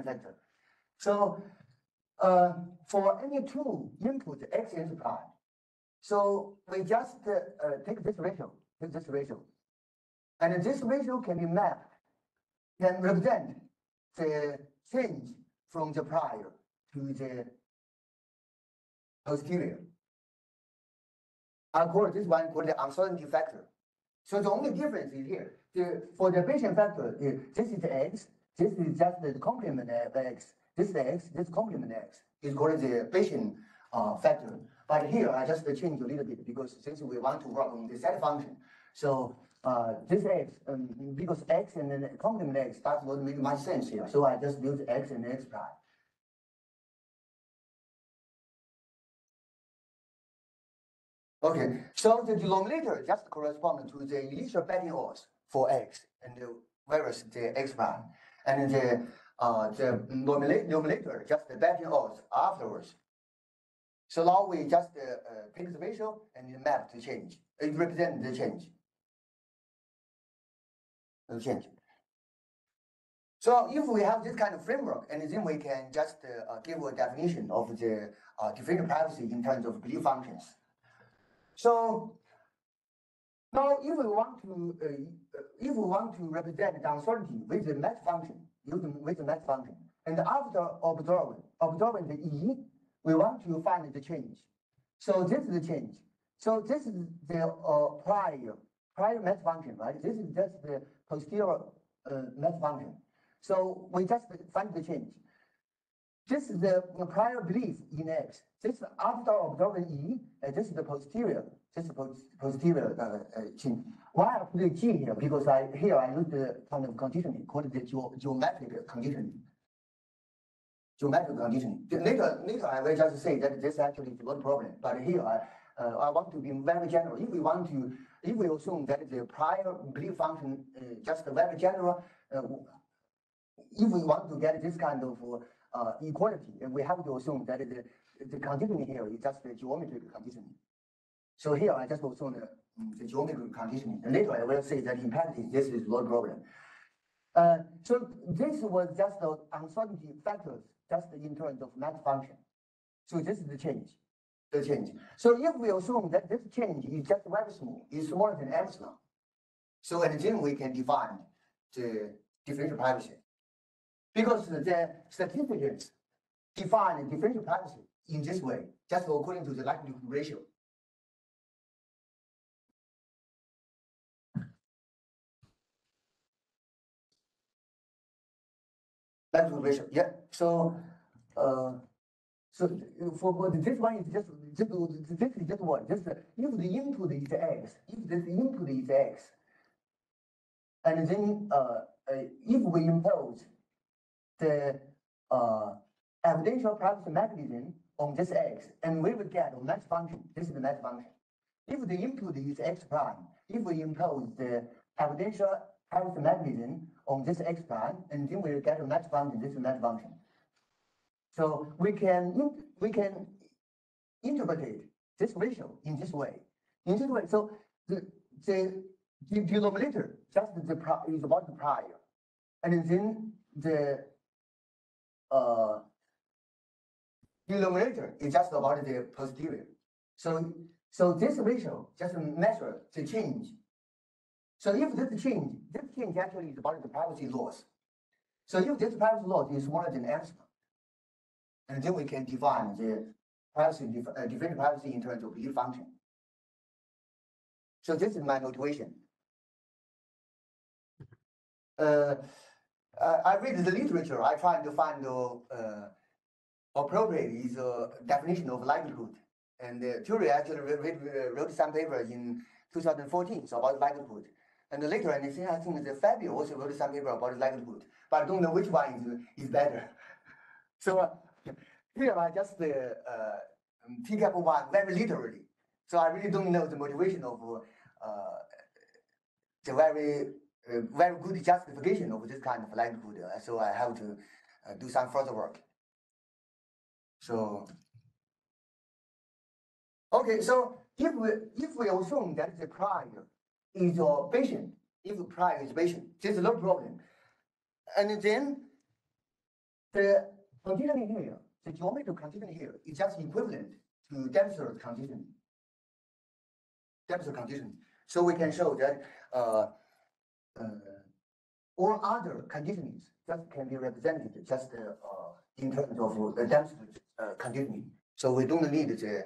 factor. So for any two input X and prime, so we just take this ratio, and this ratio can be mapped, can represent the change from the prior to the posterior. I call this one called the uncertainty factor. So the only difference is here. For the Bayesian factor, this is X, this is just the complement of X. This is X, this complement X is called the Bayesian factor. But here I just change a little bit because since we want to work on the set function. So this X, because X and then complement X does not make much sense here. So I just use X and X prime. Okay, so the denominator just corresponds to the initial betting odds for X and whereas the X prime. And the denominator just the betting odds afterwards. So now we just take the ratio and map the change. It represents the change. So if we have this kind of framework, and then we can just give a definition of the differential privacy in terms of belief functions. So now, if we want to represent the uncertainty with the math function, and after observing the E, we want to find the change. So this is the change. So this is the prior math function, right? This is just the posterior math function. So we just find the change. This is the prior belief in X. This is after observing E, this is the posterior. This is posterior change. Why I put a G here? Because here I use the kind of conditioning called the geometric conditioning. Geometric conditioning. Later I will just say that this actually is one problem. But here I want to be very general. If we assume that the prior belief function just very general, if we want to get this kind of equality, we have to assume that the conditioning here is just the geometric conditioning. So here I just assume the geometric conditioning. And later I will say that in practice this is no problem. So this was just the uncertainty factors, just in terms of math function. So this is the change. So if we assume that this change is just very small, is smaller than epsilon, so and then we can define the differential privacy. Because the statisticians define differential privacy in this way, just according to the likelihood ratio. Likelihood ratio, yeah. So, for this one is just this is just what? Just if the input is X, if this input is X, and then if we impose the evidential privacy mechanism on this X, and we will get a match function. This is the match function. If the input is X prime, if we impose the evidential privacy mechanism on this X prime, and then we will get a match function. This is a match function. So we can interpret this ratio in this way. So the denominator just is about the prior, and then the denominator is just about the posterior. So this ratio just measures the change. So if this change actually is about the privacy loss. So if this privacy loss is smaller than epsilon, and then we can define the privacy differential privacy in terms of belief function. So this is my motivation. I read the literature. I try to find appropriate is a definition of likelihood. And Thury actually wrote some paper in 2014 about likelihood. And later, I think the Fabio also wrote some paper about likelihood, but I don't know which one is better. So here I just pick up one very literally. So I really don't know the motivation of the very good justification of this kind of likelihood. So I have to do some further work. So okay, so if we assume that the prior is your patient, if the prior is patient, there's no problem. And then the conditioning here, the geometric conditioning here is just equivalent to Dempster's conditioning. So we can show that all other conditionings just can be represented just in terms of the Dempster's conditioning. So we don't need the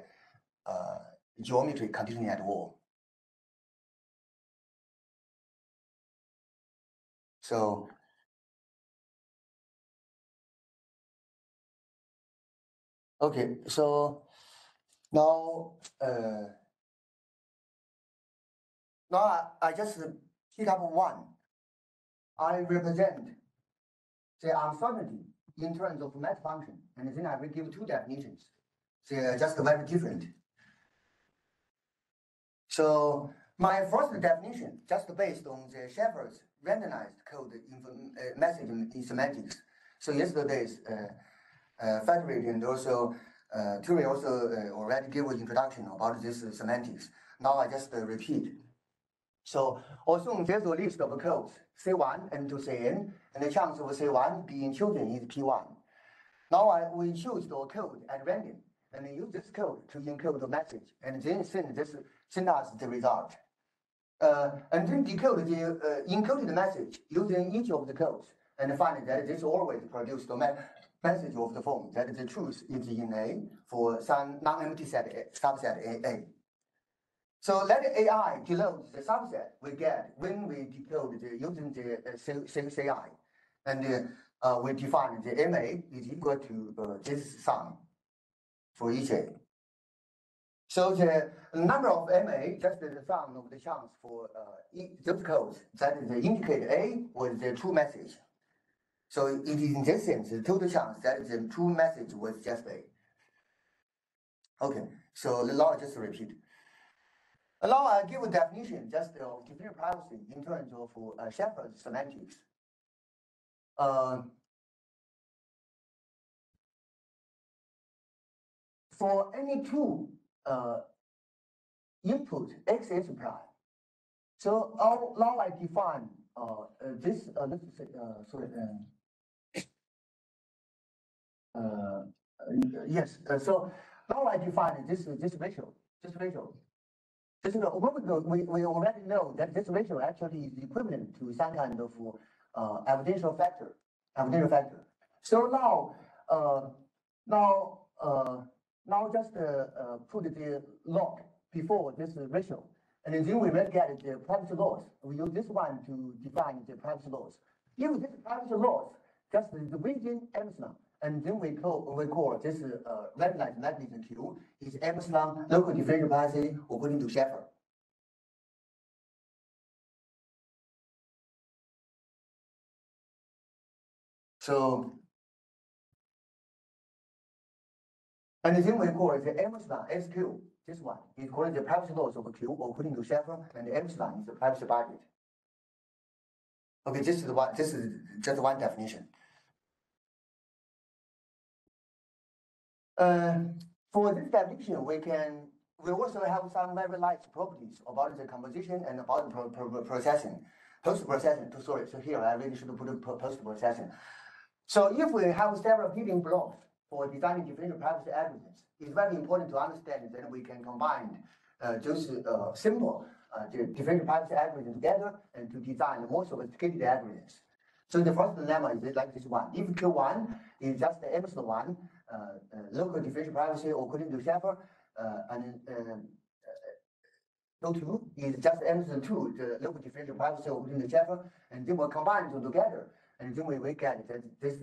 geometric conditioning at all. So okay, so now I just pick up one. I represent the uncertainty in terms of math function, and then I will give two definitions. They are just very different. So my first definition, just based on the Shafer's randomized code message in semantics. So yesterday's Frederick and also Thury also already gave an introduction about this semantics. Now I just repeat. So assume there's a list of codes, C1 and to Cn, and the chance of C1 being chosen is P1. Now we choose the code at random and use this code to encode the message and then send us the result. And then decode the encoded message using each of the codes and find that this always produces the message of the form that the truth is in A for some non-empty subset A. So let AI denote the subset we get when we decode using the CI. And we define the MA is equal to this sum for each A. So the number of MA, just the sum of the chunks for those codes that indicate A was the true message. So it is in this sense, the total chance that the true message was just A. Okay, so now just repeat. Now I give a definition just of differential privacy in terms of Shafer's semantics. For any two input x is prime. So now I define this. Let's say sorry. Yes. So now I define this ratio. This ratio. This is we already know that this ratio actually is equivalent to some kind of evidential factor. Evidential factor. So now just put the log before this ratio, and then we will get the privacy loss. We use this one to define the privacy loss. If this privacy loss just the region epsilon, and then we call this recognized mechanism Q is epsilon local differential privacy according to Shafer. So, and then we call it the epsilon SQ. This one is called the privacy loss of Q according to Shafer, and the epsilon is the privacy budget. Okay, this is just one definition. For this definition, we also have some very light properties about the composition and about the processing, post-processing. Sorry, so here I really should put post-processing. So if we have several building blocks for designing differential privacy algorithms, it's very important to understand that we can combine those simple differential privacy algorithms together and to design more sophisticated algorithms. So the first lemma is like this one. If Q1 is just the epsilon 1, local differential privacy according to Shafer, and Q2 is just epsilon 2, the local differential privacy according to Shafer, and then we'll combine them together. And then we get that this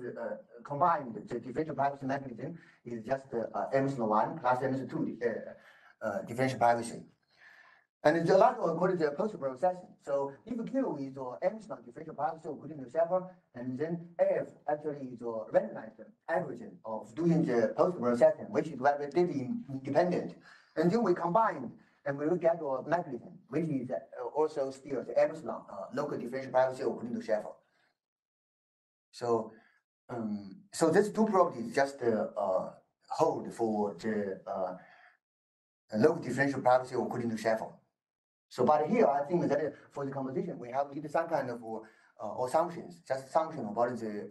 combined the differential privacy mechanism is just epsilon 1 plus epsilon 2 differential privacy. And the last one called the post-processing. So if Q is epsilon differential privacy according to Shafer, and then F actually is a randomized algorithm of doing the post-processing, which is very data independent. And then we combine and we will get a mechanism, which is also still the epsilon local differential privacy according to Shafer. So, so these two properties just hold for the local differential privacy according to Shafer. So, but here I think that for the composition we have need some kind of assumptions, just assumption about the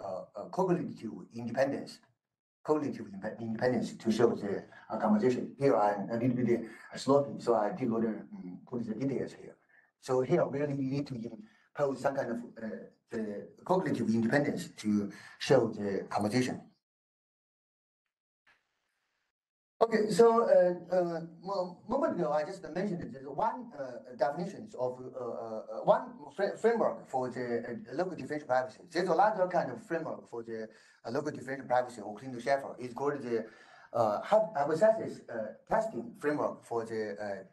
cognitive independence, to show the composition. Here I'm a little bit sloppy, so I did not put the details here. So here we really need to impose some kind of the cognitive independence to show the composition. Okay, so moment ago I just mentioned that there's one definition of one framework for the local differential privacy. There's another kind of framework for the local differential privacy according to Shafer. It's called the hypothesis testing framework for the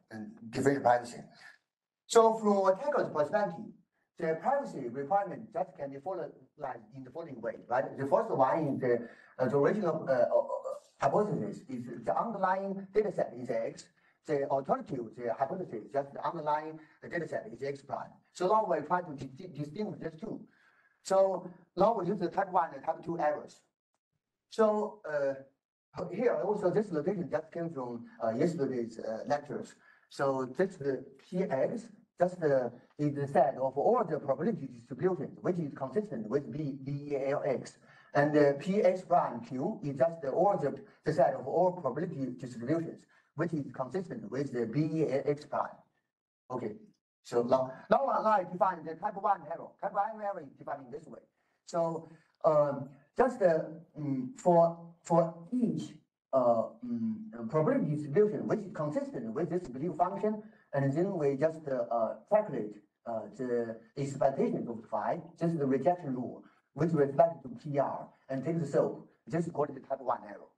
differential privacy. So from a technical perspective, the privacy requirement just can be followed like in the following way, right? The first one is the original hypothesis is the underlying data set is X. The alternative, the hypothesis, just the underlying data set is X prime. So now we try to distinguish these two. So now we use the type 1 and type 2 errors. So here also this notation just came from yesterday's lectures. So this the PX just is the set of all the probability distributions, which is consistent with BELX. And the PX prime Q is just all the set of all probability distributions, which is consistent with the BELX prime. Okay, so now I define the type 1 error. Type 1 error is defined in this way. So just for each probability distribution, which is consistent with this belief function, and then we just calculate the expectation of phi. This is the rejection rule. with respect to PR and take the soap, this is called the type 1 error.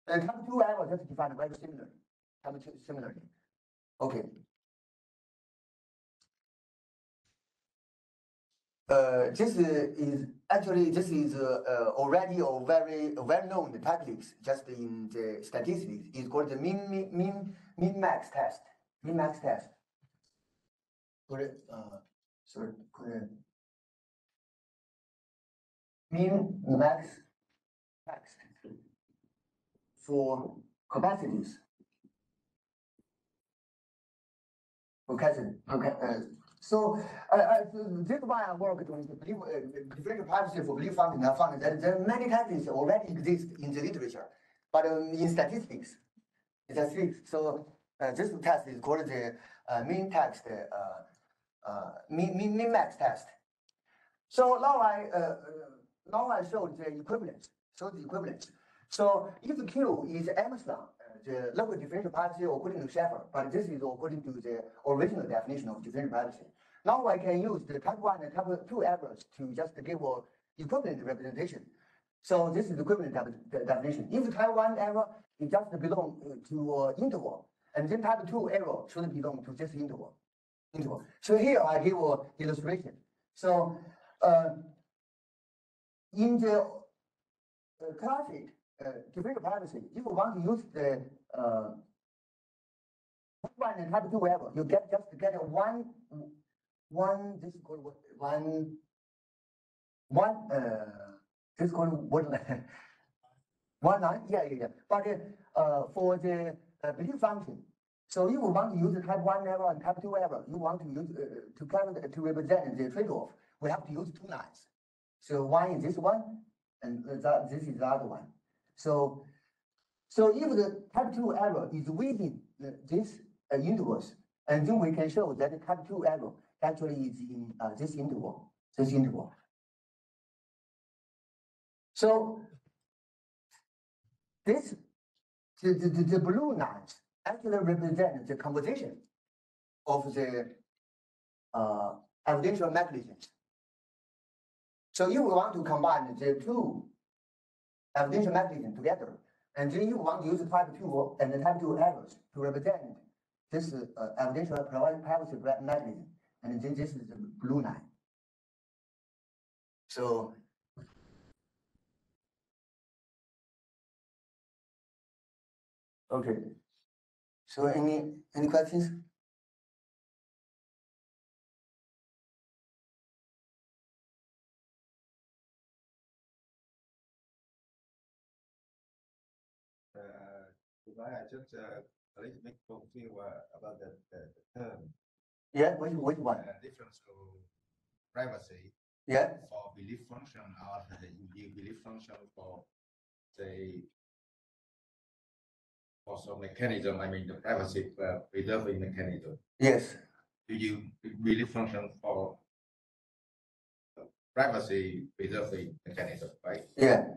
And type 2 error just defined very similarly. Type 2 similarly. Okay. This is actually already a very well-known techniques just in the statistics. It's called the min-max test. Min-max test. Min-max test for capacities. Okay. So this one I worked on differential privacy for belief function. I found that there are many techniques already exist in the literature, but in statistics, so this test is called the min-max test. So now I showed the equivalence. So if Q is Emerson, the local differential privacy according to Shafer, but this is according to the original definition of differential privacy. Now I can use the type 1 and type 2 errors to just give an equivalent representation. So this is the equivalent definition. If the type 1 error it just belong to interval, and then type 2 error should belong to this interval. So here I give an illustration. So in the classic differential privacy, if you want to use the type 1 and type 2 error, you just get a one. This is called one. This is called what? One line. Yeah. But for the belief function, so if you want to use the type 1 error and type 2 error, you want to use to represent the trade-off. We have to use 2 lines. So one is this one, and this is the other one. So if the type 2 error is within this intervals, and then we can show that the type 2 error actually is in this interval. So this the blue lines actually represent the composition of the evidential mechanisms. So if we want to combine the 2 evidential mechanisms together, and then you want to use the type 2 and the type 2 errors to represent this evidential privacy mechanism, and then this is the blue line. So okay. So any questions? I just a little bit confused about the term. Yeah, which one? Differential privacy. Yeah. For belief function or the belief function for say for some mechanism. I mean the privacy preserving mechanism. Yes. Do you belief function for privacy preserving mechanism, right? Yeah.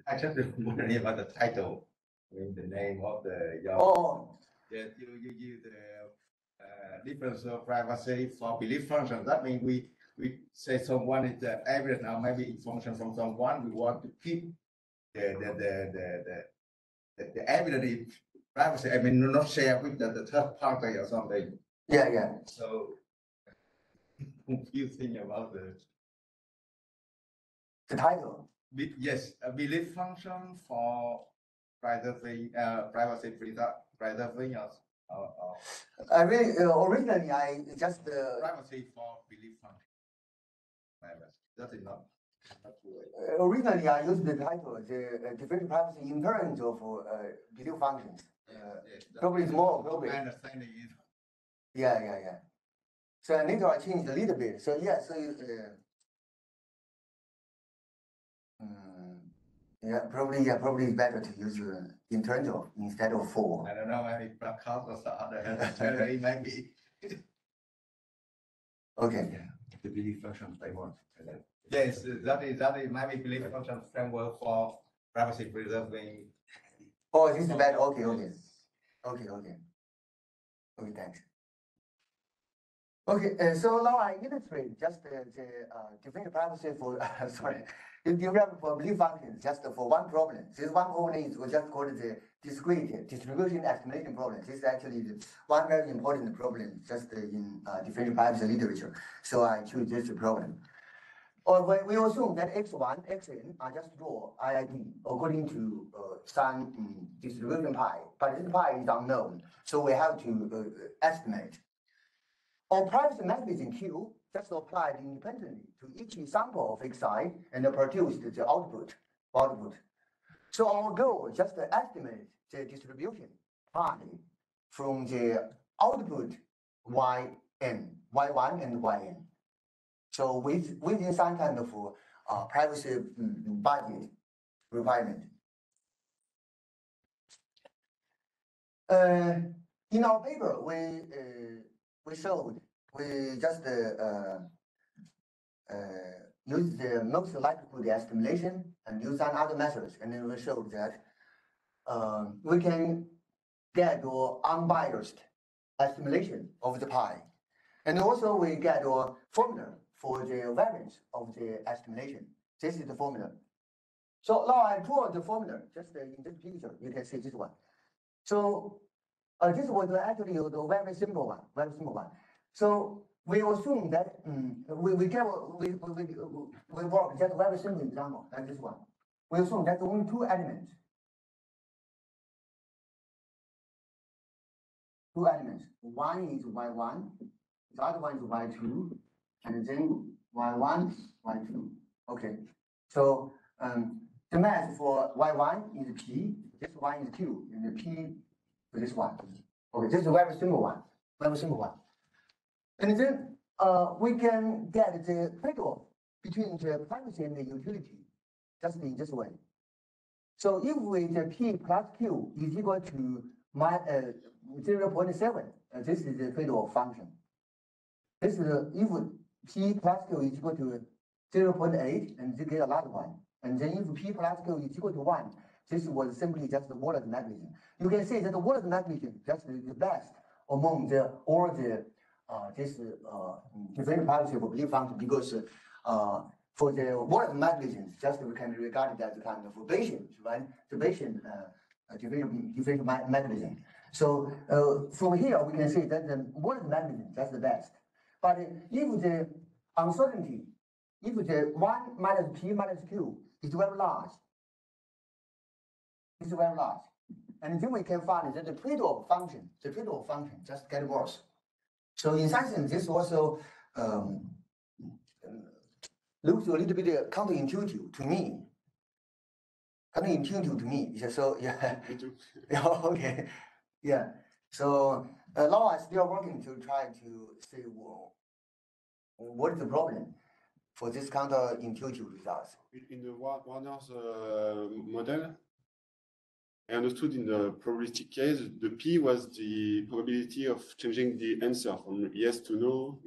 I just wondering about the title. I mean the name of the your. Oh. Yeah, you use the difference of privacy for belief function. That means we say someone is the evidence now, maybe it's function from someone. We want to keep the evidence privacy. I mean, not share with the third party or something. Yeah. So confusing about the title. Yes, a belief function for privacy preserving I really originally I just privacy for belief function. Privacy. That is not originally I used the title the differential privacy in terms of belief functions. yes, Probably it's more appropriate. My understanding is. Yeah. So later I changed a little bit. So yeah, so probably it's better to use internal instead of for. I don't know, maybe Blackhouse or some other it might be. Okay. Yeah, the belief function framework. Yes, that is maybe belief function framework for privacy preserving. Oh, this is better. Okay, thanks. Okay, so now I illustrate just the differential privacy for sorry, differential for belief functions just for one problem. This one problem is we just call it the discrete distribution estimation problem. This is actually one very important problem just in differential privacy literature. So I choose this problem. Or when we assume that x1, xn are just raw IID according to some distribution pi, but this pi is unknown, so we have to estimate. Our privacy mechanism Q just applied independently to each sample of xi and produced the output. So our goal is just to estimate the distribution pi from the output yn, y1 and yn. So within some kind of privacy budget requirement. In our paper, we showed we just use the most likelihood estimation and use some other methods, and then we showed that we can get unbiased estimation of the pi, and also we get a formula for the variance of the estimation. This is the formula. So now I draw the formula just in this picture. You can see this one. So this was actually the very simple one. So we assume that we work just very simple example like this one. We assume that only two elements. One is y1, the other one is y2, and then y1, y2. Okay. So the math for y1 is p, this one is q, and the p for this one. Okay, this is a very simple one. And then we can get the trade-off between the privacy and the utility, just in this way. So if the p plus q is equal to 0.7, this is the trade-off function. This is if p plus q is equal to 0.8, and you get another one. And then if p plus q is equal to 1, this was simply just the Waller's mechanism. You can say that the Waller's mechanism just the best among all the different privacy for belief function, because for the Waller's mechanism, just we can regard it as a kind of Bayesian, right? The Bayesian differential mechanism. So from here we can say that the Waller's mechanism that's the best. But if the uncertainty, if the 1 minus p minus q is very large, and then we can find that the trade-off function just get worse. So in some sense, this also looks a little bit counterintuitive to me. So yeah. Me too. Yeah, okay. Yeah. So now I'm still working to try to say, well, what is the problem for this counterintuitive results? In the Warner's model, I understood in the probabilistic case, the P was the probability of changing the answer from yes to no,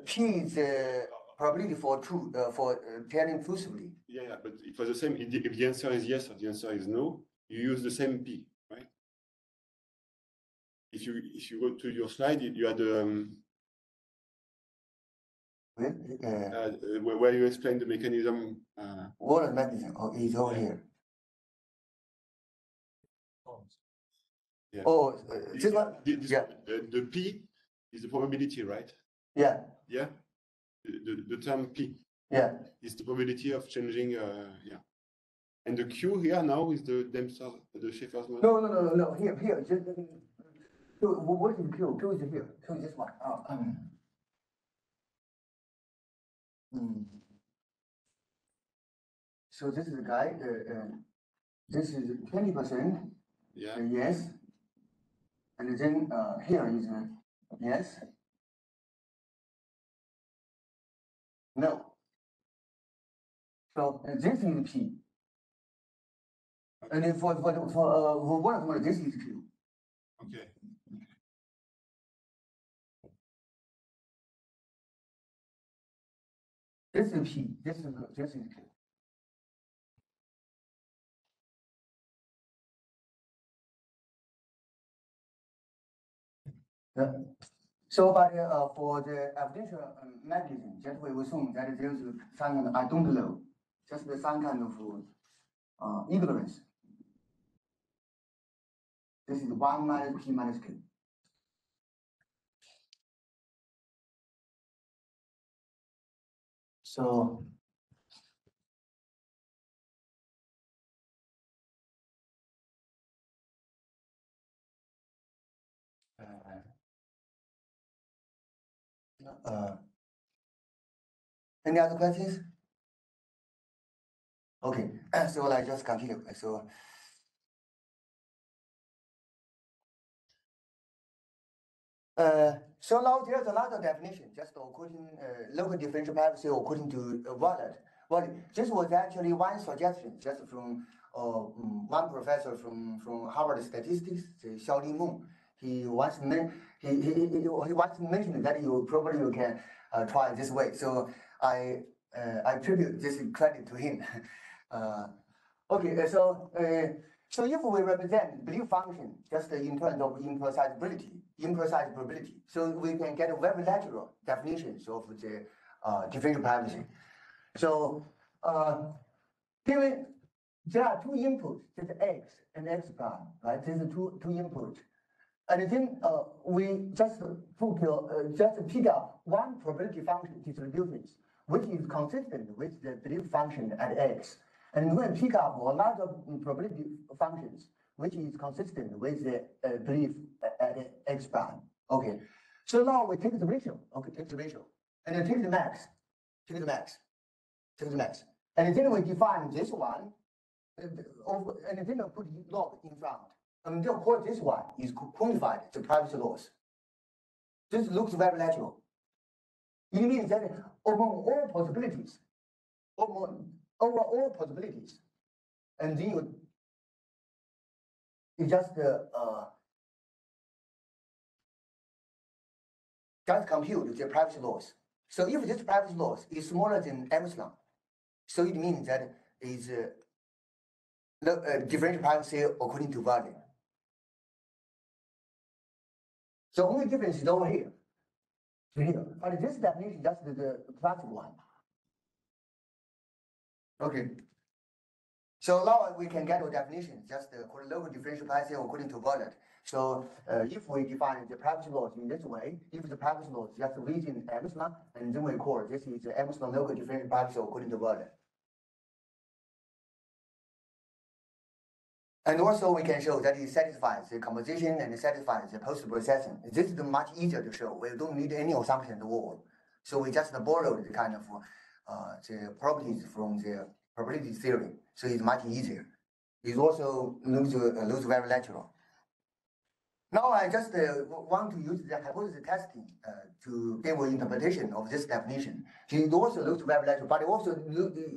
P is the probability for true, for telling truthfully. Yeah, but it was the same. If the answer is yes or the answer is no, you use the same P, right? If you go to your slide, you had where you explain the mechanism. What mechanism? Oh, it's over here. Yeah. Oh, this one? Yeah. The P is the probability, right? Yeah. Yeah. The term P. Yeah. Is the probability of changing. Yeah. And the Q here now is the Dempster-Shafer's model. No. Here. Just, what is Q? Q is here. Q is this one. So this is the guy. This is 20%. Yeah. Yes. And then here is yes. No. So this is P. And then for one, this is Q. Okay. This is P. This is Q. Yeah. So, but for the evidential mechanism, just we assume that there's some I don't know, just some kind of ignorance. This is 1 minus p minus q. So any other questions? Okay, so I just continue. So now there's another definition, just according local differential privacy according to Walley. This was actually one suggestion, just from one professor from Harvard Statistics, Xiaoli. He once mentioned that you can try this way. So I attribute this credit to him. Okay, so if we represent belief function just in terms of imprecise probability, so we can get a very natural definitions of the differential privacy. So given there are two inputs, just x and x prime, right? These are two inputs. And then we just pick up one probability function distributions, which is consistent with the belief function at x. And we pick up another probability functions, which is consistent with the belief at x prime. Okay. So now we take the ratio. Okay, take the ratio. And then take the max. Take the max. Take the max. And then we define this one. And then we put log in front. And then call this one is quantified the privacy loss. This looks very natural. It means that over all possibilities, over all possibilities, and then you just compute the privacy loss. So if this privacy loss is smaller than epsilon, so it means that is differential privacy according to Walley. So only difference is over here to here. But this definition just the classic one. Okay. So now we can get a definition, just called local differential privacy according to Walley. So if we define the privacy loss in this way, if the privacy loss just within epsilon, and then we call this is the epsilon local differential privacy according to Walley. And also we can show that it satisfies the composition and it satisfies the post-processing. This is much easier to show. We don't need any assumption at all. So we just borrowed the kind of the properties from the probability theory. So it's much easier. It also looks very natural. Now I just want to use the hypothesis testing to give an interpretation of this definition. It also looks very natural, but it also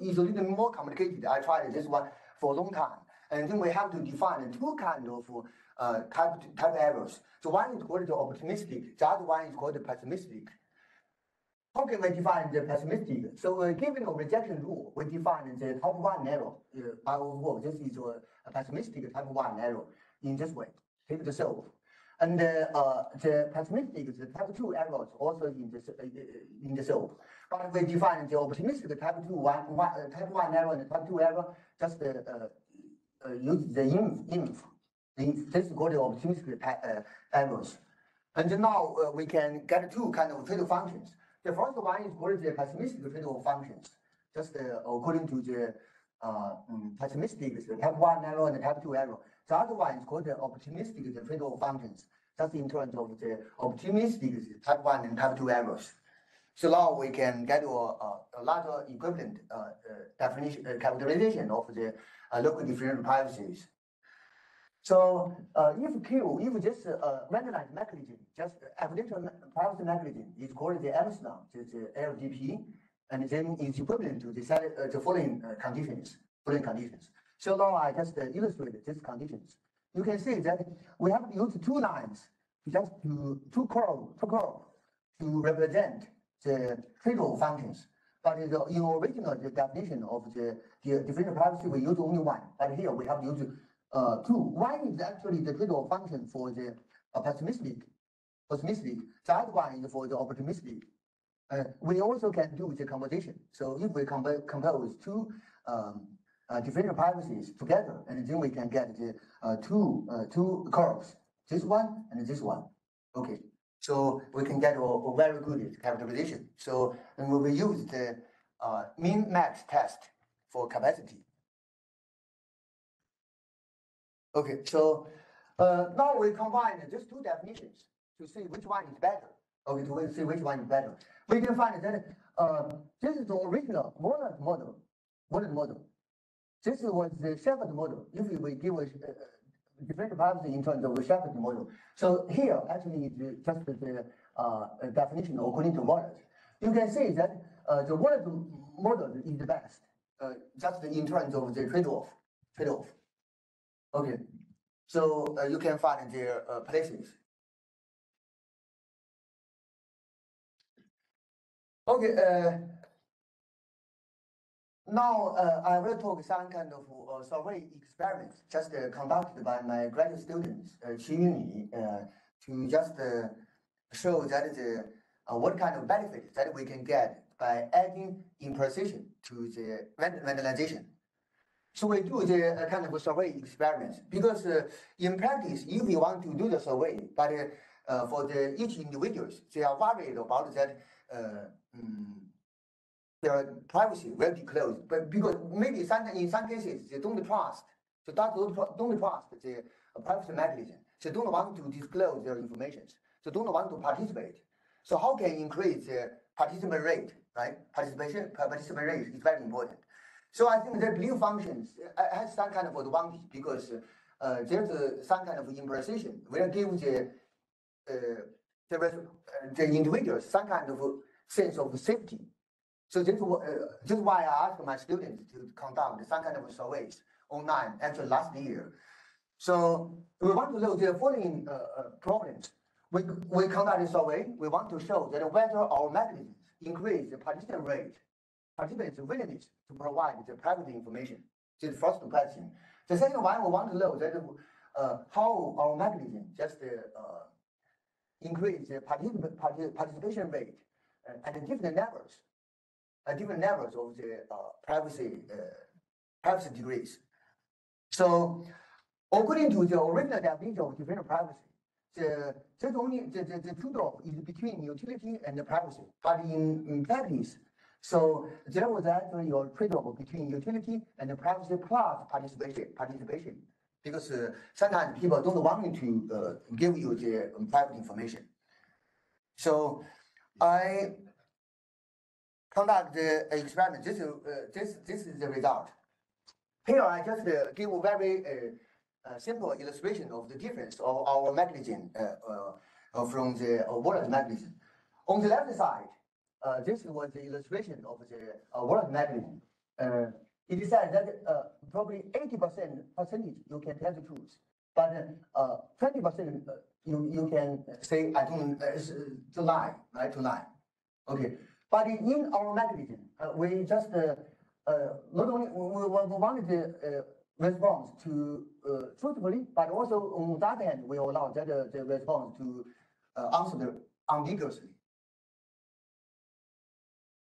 is a little more complicated. I tried this one for a long time. And then we have to define two kinds of type errors. So one is called the optimistic, the other one is called the pessimistic. How can we define the pessimistic? So given a rejection rule, we define the type 1 error. By overall, this is a pessimistic type 1 error in this way. Take the solve. And the pessimistic, the type 2 errors also in the solve. But we define the optimistic type 1 error and the type 2 error just use the inf. This is called the optimistic errors. And now we can get two kind of trade-off functions. The first one is called the pessimistic trade-off functions, just according to the pessimistic, the type 1 error and the type 2 error. The other one is called the optimistic trade-off functions, just in terms of the optimistic type 1 and type 2 errors. So now we can get a larger equivalent definition, characterization of the local differential privacies. So if this randomized mechanism, just evidential privacy mechanism is called the epsilon, the LDP, and then is equivalent to the following conditions. So now I just illustrate these conditions. You can see that we have to use two lines, two curves to represent the trade-off functions. But in the original definition of the differential privacy, we use only one. But here we have to use two. One is actually the trade-off function for the pessimistic optimistic. The other one is for the optimistic. We also can do the composition. So if we compose two differential privacies together, and then we can get the two curves, this one and this one. Okay, so we can get a very good characterization. So and we will use the min-max test for capacity. Okay, so now we combine these two definitions to see which one is better. Okay, to see which one is better. We can find that this is the original Walley model. This was the Shepherd model. If we give a differential privacy in terms of the Shepherd model. So here actually is just the definition according to Walley. You can see that the Walley model is the best, just in terms of the trade-off. Okay, so you can find their places. Okay, now I will talk some kind of survey experiments just conducted by my graduate students, Huynh, to just show that the what kind of benefits that we can get by adding imprecision to the vandalization. So we do the kind of survey experiments because in practice, if we want to do the survey, but for each individuals, they are worried about that their privacy will be closed. But because maybe in some cases they don't trust, so don't trust the privacy mechanism. They don't want to disclose their information. So don't want to participate. So how can increase the participant rate, right? Participation rate is very important. So I think the belief functions has some kind of advantage because there's some kind of imprecision will give the individuals some kind of sense of safety. So this is why I asked my students to conduct some kind of surveys online, actually last year. So we want to know the following problems. We conduct a survey. We want to show that whether our mechanisms increase the participant rate, participants' willingness to provide the private information. This is the first question. The second one, we want to know that how our mechanism just increase the participation rate at different levels of the privacy degrees. So according to the original definition of differential privacy, the trade-off is between utility and the privacy. But in practice, so there was actually a trade-off between utility and the privacy plus participation. Because sometimes people don't want to give you the private information. So I conduct the experiment. This is the result. Here I just give a very simple illustration of the difference of our mechanism from the Walley mechanism. On the left side, this was the illustration of the Walley mechanism. It said that probably 80% you can tell the truth, but 20% you can say I don't to lie, right? To lie. Okay, but in our mechanism, we just not only we wanted the response to truthfully, but also on the other hand, we allow that the response to answer ambiguously.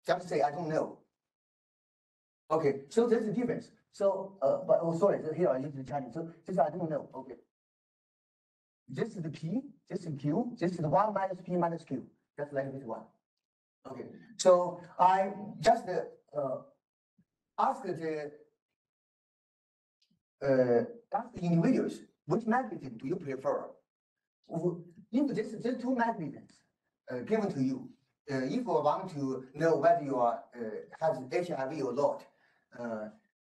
Just say I don't know. Okay, so there's a difference. So, but oh, sorry, here I use the Chinese. So this I don't know. Okay, this is the P, this is Q, this is the 1 minus P minus Q, just like this one. Okay, so I just ask the individuals which mechanism do you prefer? If these two mechanisms given to you, if you want to know whether you are have HIV or not,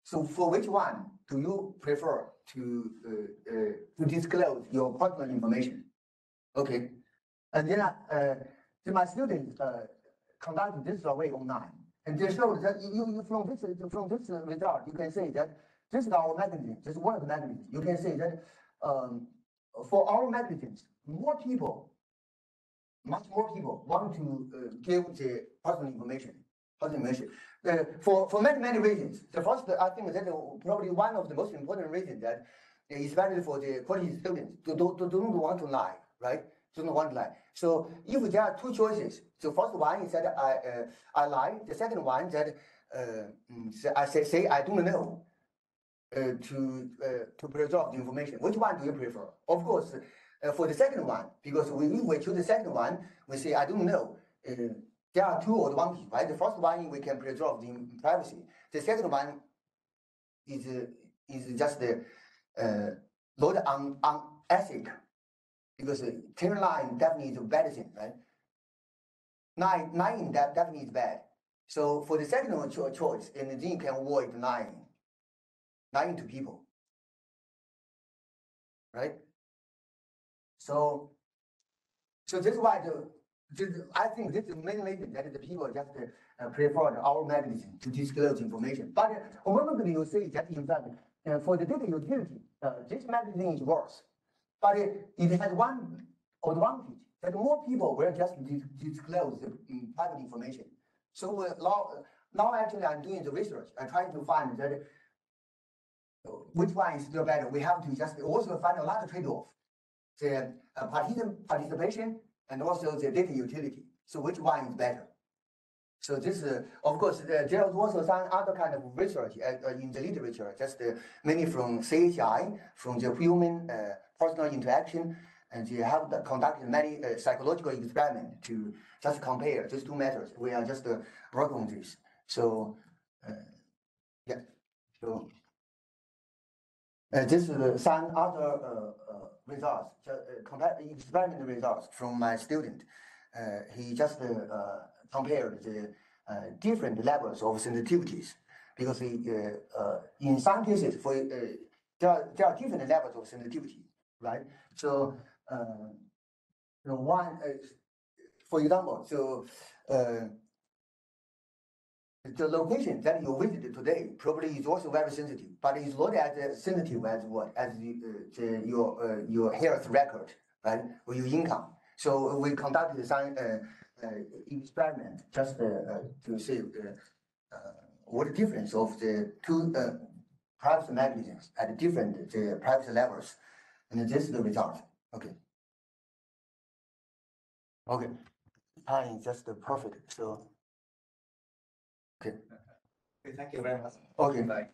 so for which one do you prefer to disclose your personal information? Okay, and then my students conducted this survey online, and they showed that you from this result you can say that this is our mechanism. This is one of the mechanisms. You can say that for our mechanisms, much more people want to give the personal information. For many reasons. The first, I think that probably one of the most important reasons that, especially for the college students, don't want to lie, right? So no one lie. So if there are two choices, so first one is that I lie. The second one that I say I don't know to preserve the information. Which one do you prefer? Of course, for the second one, because if we choose the second one, we say I don't know. There are two advantages, right? The first one we can preserve the privacy. The second one is just not unethical, because 10 line definitely is a bad thing, right? Lying definitely is bad. So for the second choice, and then you can avoid lying to people, right? So this is why I think this is the main reason that the people just prefer our mechanism to disclose information. But ultimately, you see that in fact, for the data utility, this mechanism is worse. But it has one advantage that more people will just disclose the private information. So now actually I'm doing the research. I'm trying to find that which one is still better. We have to just also find a lot of trade-off. The participation and also the data utility. So which one is better? So this, of course, there is also some other kind of research in the literature, just mainly from CHI, from the human personal interaction, and they have conducted many psychological experiments to just compare these two methods. We are just working on this. So, yeah. So this is some other results, experiment results from my student. He just compared the different levels of sensitivities, because in some cases, there are different levels of sensitivity, right? So one, for example, so the location that you visited today probably is also very sensitive, but it's not as sensitive as what your health record, right, or your income. So we conducted some experiment just to see what the difference of the two privacy mechanisms at different privacy levels, and this is the result. Okay. Okay. Time is just perfect. So. Okay. Okay, thank you very much. Okay, bye.